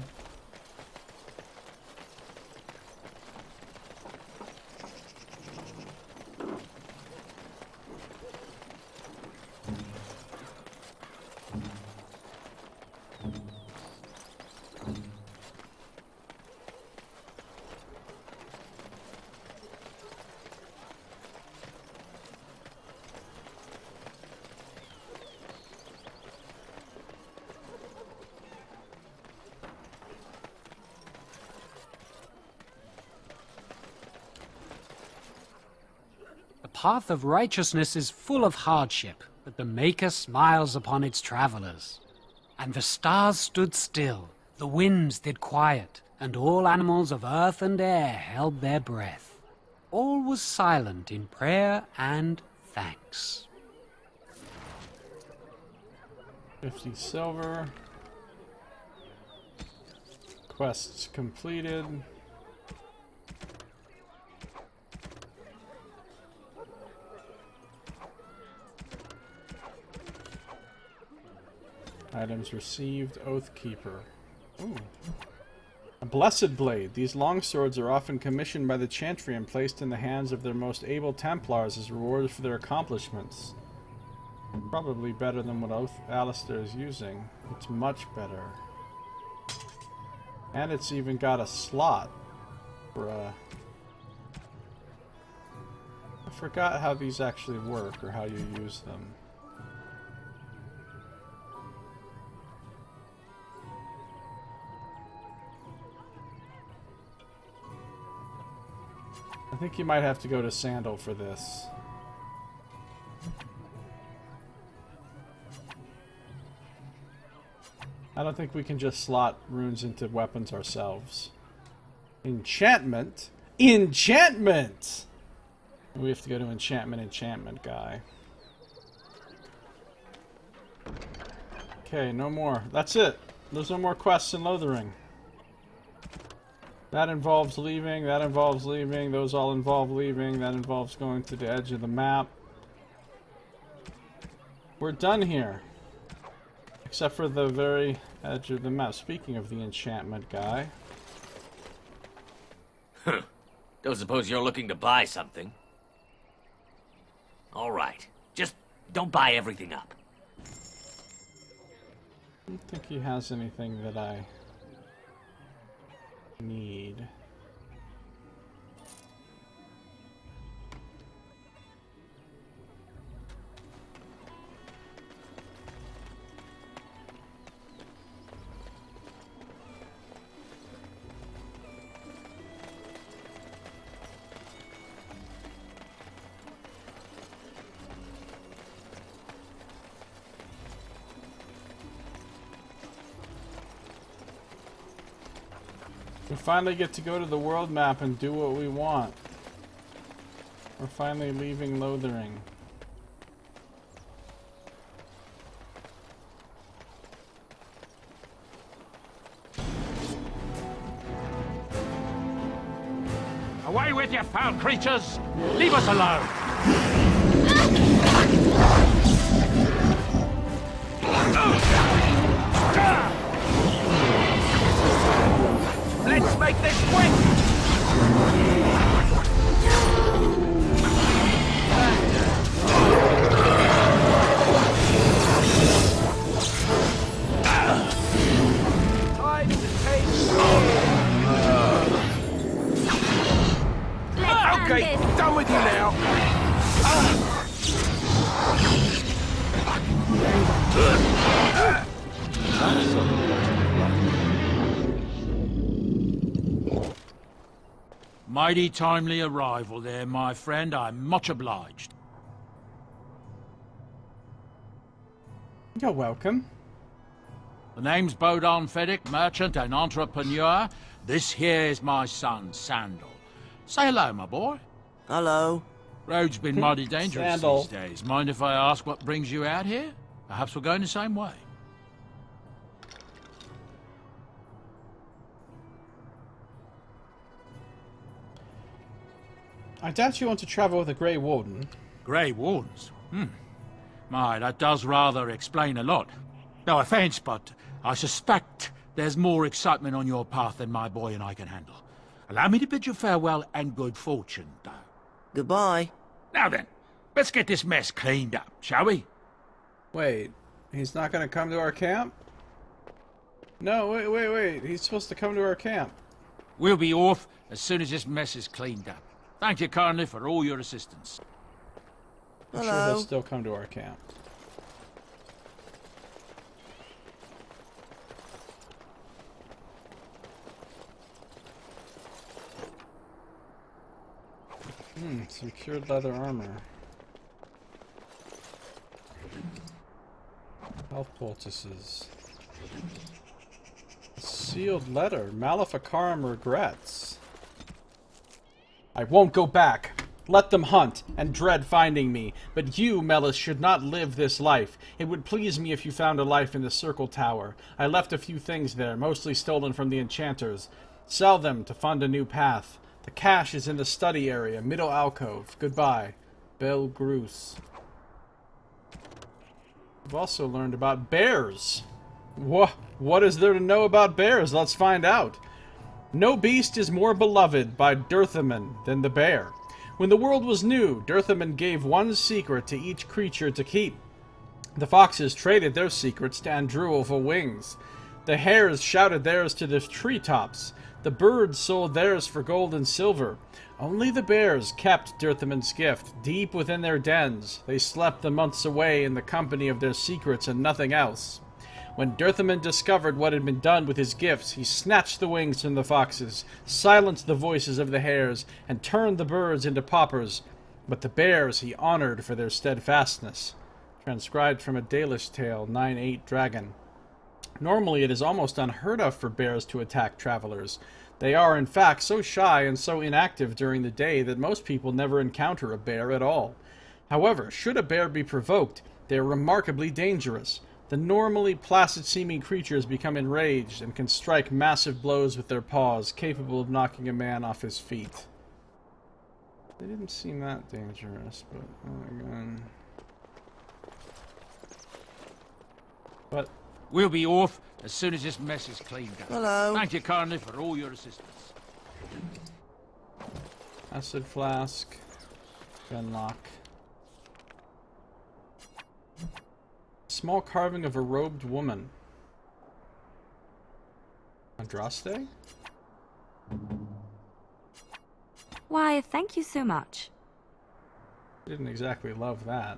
The path of righteousness is full of hardship, but the Maker smiles upon its travelers. And the stars stood still, the winds did quiet, and all animals of earth and air held their breath. All was silent in prayer and thanks. 50 silver. Quests completed. Items received. Oathkeeper. Ooh. A blessed blade. These long swords are often commissioned by the Chantry and placed in the hands of their most able Templars as rewards for their accomplishments. Probably better than what Alistair is using. It's much better. And it's even got a slot for a... I forgot how these actually work or how you use them. I think you might have to go to Sandal for this. I don't think we can just slot runes into weapons ourselves. Enchantment? Enchantment! We have to go to enchantment guy. Okay, no more. That's it. There's no more quests in Lothering. That involves leaving, that involves leaving, those all involve leaving, that involves going to the edge of the map. We're done here. Except for the very edge of the map. Speaking of the enchantment guy. Huh. Don't suppose you're looking to buy something? Alright. Just don't buy everything up. I don't think he has anything that I need. We finally get to go to the world map and do what we want. We're finally leaving Lothering. Away with you, foul creatures! Leave us alone! Let's make this quick! Time to take... Okay, done with you now. Mighty timely arrival there, my friend. I'm much obliged. You're welcome. The name's Bodon Feddick, merchant and entrepreneur. This here is my son, Sandal. Say hello, my boy. Hello. Road's been mighty dangerous Sandal. these days. Mind if I ask what brings you out here? Perhaps we're going the same way. I doubt you want to travel with a Grey Warden. Grey Wardens? My, that does rather explain a lot. No offence, but I suspect there's more excitement on your path than my boy and I can handle. Allow me to bid you farewell and good fortune, though. Goodbye. Now then, let's get this mess cleaned up, shall we? Wait, he's not going to come to our camp? No, wait. He's supposed to come to our camp. We'll be off as soon as this mess is cleaned up. Thank you kindly for all your assistance. I'm sure he'll still come to our camp. Secured leather armor. Health poultices. Sealed letter. Maleficarum regrets. I won't go back. Let them hunt, and dread finding me. But you, Melis, should not live this life. It would please me if you found a life in the Circle Tower. I left a few things there, mostly stolen from the enchanters. Sell them to fund a new path. The cash is in the study area, middle alcove. Goodbye. Bel Gruce. We've also learned about bears. What is there to know about bears? Let's find out. No beast is more beloved by Dirthaman than the bear. When the world was new, Dirthaman gave one secret to each creature to keep. The foxes traded their secrets to Andruil for wings. The hares shouted theirs to the treetops. The birds sold theirs for gold and silver. Only the bears kept Dirthaman's gift deep within their dens. They slept the months away in the company of their secrets and nothing else. When Dirthaman discovered what had been done with his gifts, he snatched the wings from the foxes, silenced the voices of the hares, and turned the birds into paupers. But the bears he honored for their steadfastness. Transcribed from a Dalish tale, 9-8 Dragon. Normally it is almost unheard of for bears to attack travelers. They are, in fact, so shy and so inactive during the day that most people never encounter a bear at all. However, should a bear be provoked, they are remarkably dangerous. The normally placid-seeming creatures become enraged and can strike massive blows with their paws, capable of knocking a man off his feet. They didn't seem that dangerous, but again. But we'll be off as soon as this mess is cleaned up. Hello. Thank you kindly for all your assistance. Acid flask. Gunlock. Small carving of a robed woman. Andraste? Why, thank you so much. Didn't exactly love that.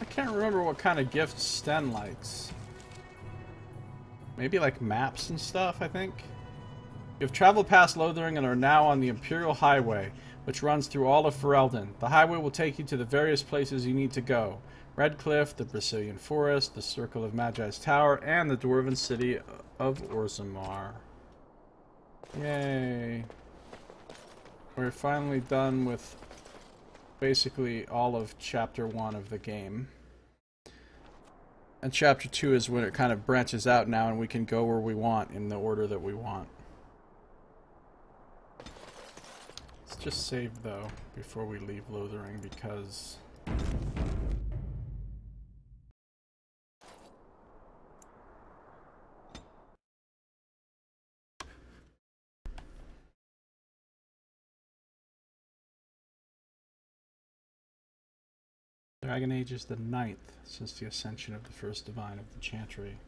I can't remember what kind of gifts Sten likes. Maybe like maps and stuff, I think? You have traveled past Lothering and are now on the Imperial Highway, which runs through all of Ferelden. The highway will take you to the various places you need to go. Redcliffe, the Brazilian Forest, the Circle of Magi's Tower, and the Dwarven City of Orzammar. Yay. We're finally done with basically all of Chapter 1 of the game. And Chapter 2 is when it kind of branches out now and we can go where we want in the order that we want. Let's just save, though, before we leave Lothering, because Dragon Age is the 9th since the ascension of the first divine of the Chantry.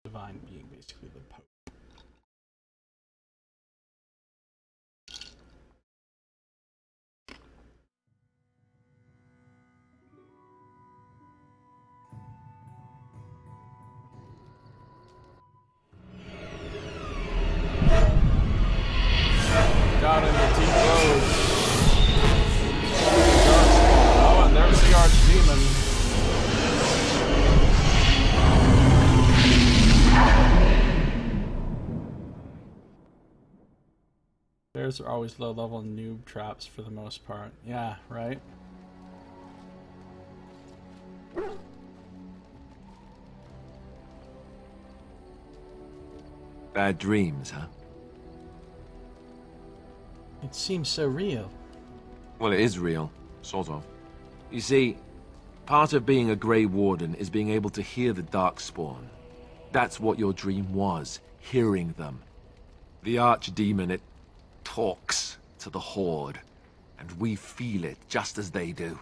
Divine being basically the Pope. Players are always low-level noob traps for the most part. Yeah, right? Bad dreams, huh? It seems so real. Well, it is real. Sort of. You see, part of being a Grey Warden is being able to hear the Darkspawn. That's what your dream was, hearing them. The Archdemon, it talks to the Horde, and we feel it just as they do.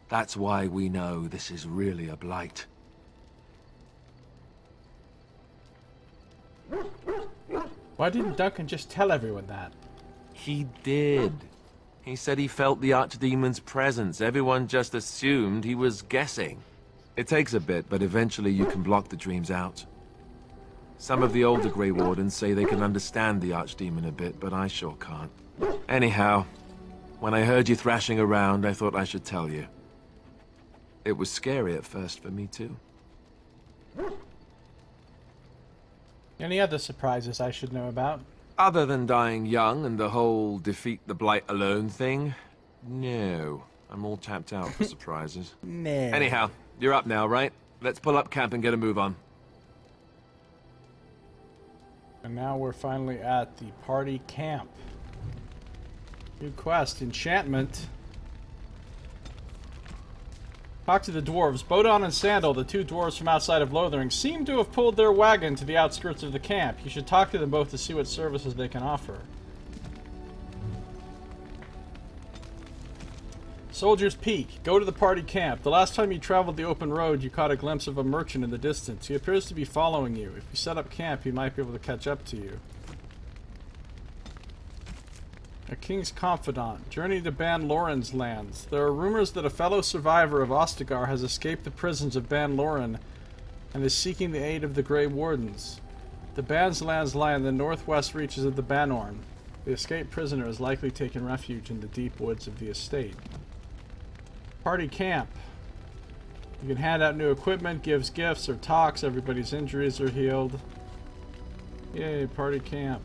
That's why we know this is really a blight. Why didn't Duncan just tell everyone that? He did. He said he felt the Archdemon's presence. Everyone just assumed he was guessing. It takes a bit, but eventually you can block the dreams out. Some of the older Grey Wardens say they can understand the Archdemon a bit, but I sure can't. Anyhow, when I heard you thrashing around, I thought I should tell you. It was scary at first for me, too. Any other surprises I should know about? Other than dying young and the whole defeat the Blight alone thing, no. I'm all tapped out for surprises. No. Anyhow, you're up now, right? Let's pull up camp and get a move on. And now we're finally at the party camp. New quest, enchantment. Talk to the dwarves. Bodon and Sandal, the two dwarves from outside of Lothering, seem to have pulled their wagon to the outskirts of the camp. You should talk to them both to see what services they can offer. Soldier's Peak. Go to the party camp. The last time you traveled the open road, you caught a glimpse of a merchant in the distance. He appears to be following you. If you set up camp, he might be able to catch up to you. A King's Confidant. Journey to Ban Loren's lands. There are rumors that a fellow survivor of Ostagar has escaped the prisons of Ban Loren and is seeking the aid of the Grey Wardens. The Ban's lands lie in the northwest reaches of the Banorn. The escaped prisoner has likely taken refuge in the deep woods of the estate. Party camp. You can hand out new equipment, gives gifts, or talks. Everybody's injuries are healed. Yay, party camp.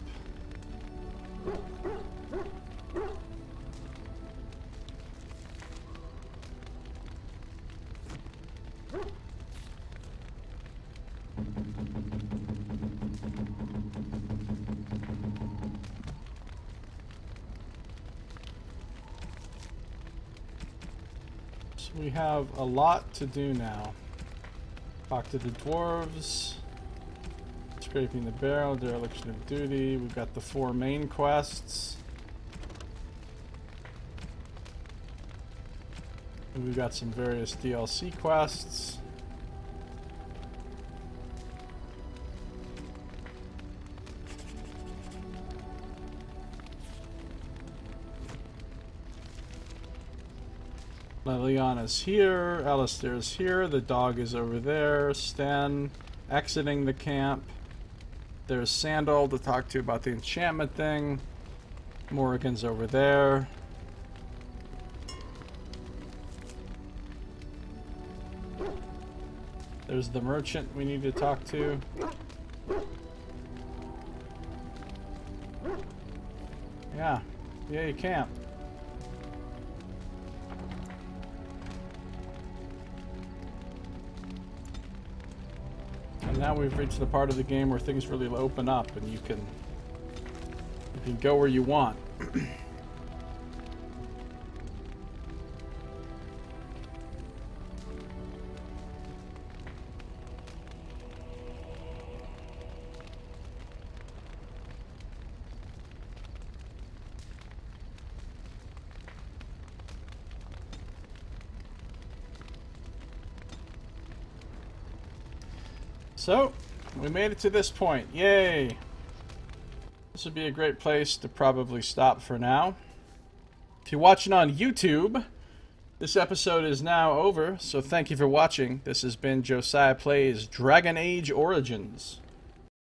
We have a lot to do now. Talk to the dwarves. Scraping the barrel, dereliction of duty. We've got the 4 main quests. And we've got some various DLC quests. Liliana's here, Alistair's here, the dog is over there, Sten exiting the camp. There's Sandal to talk to about the enchantment thing. Morrigan's over there. There's the merchant we need to talk to. Yeah, yay camp. And now we've reached the part of the game where things really open up and you can go where you want. So, we made it to this point. Yay! This would be a great place to probably stop for now. If you're watching on YouTube, this episode is now over, so thank you for watching. This has been Josiah Plays Dragon Age Origins.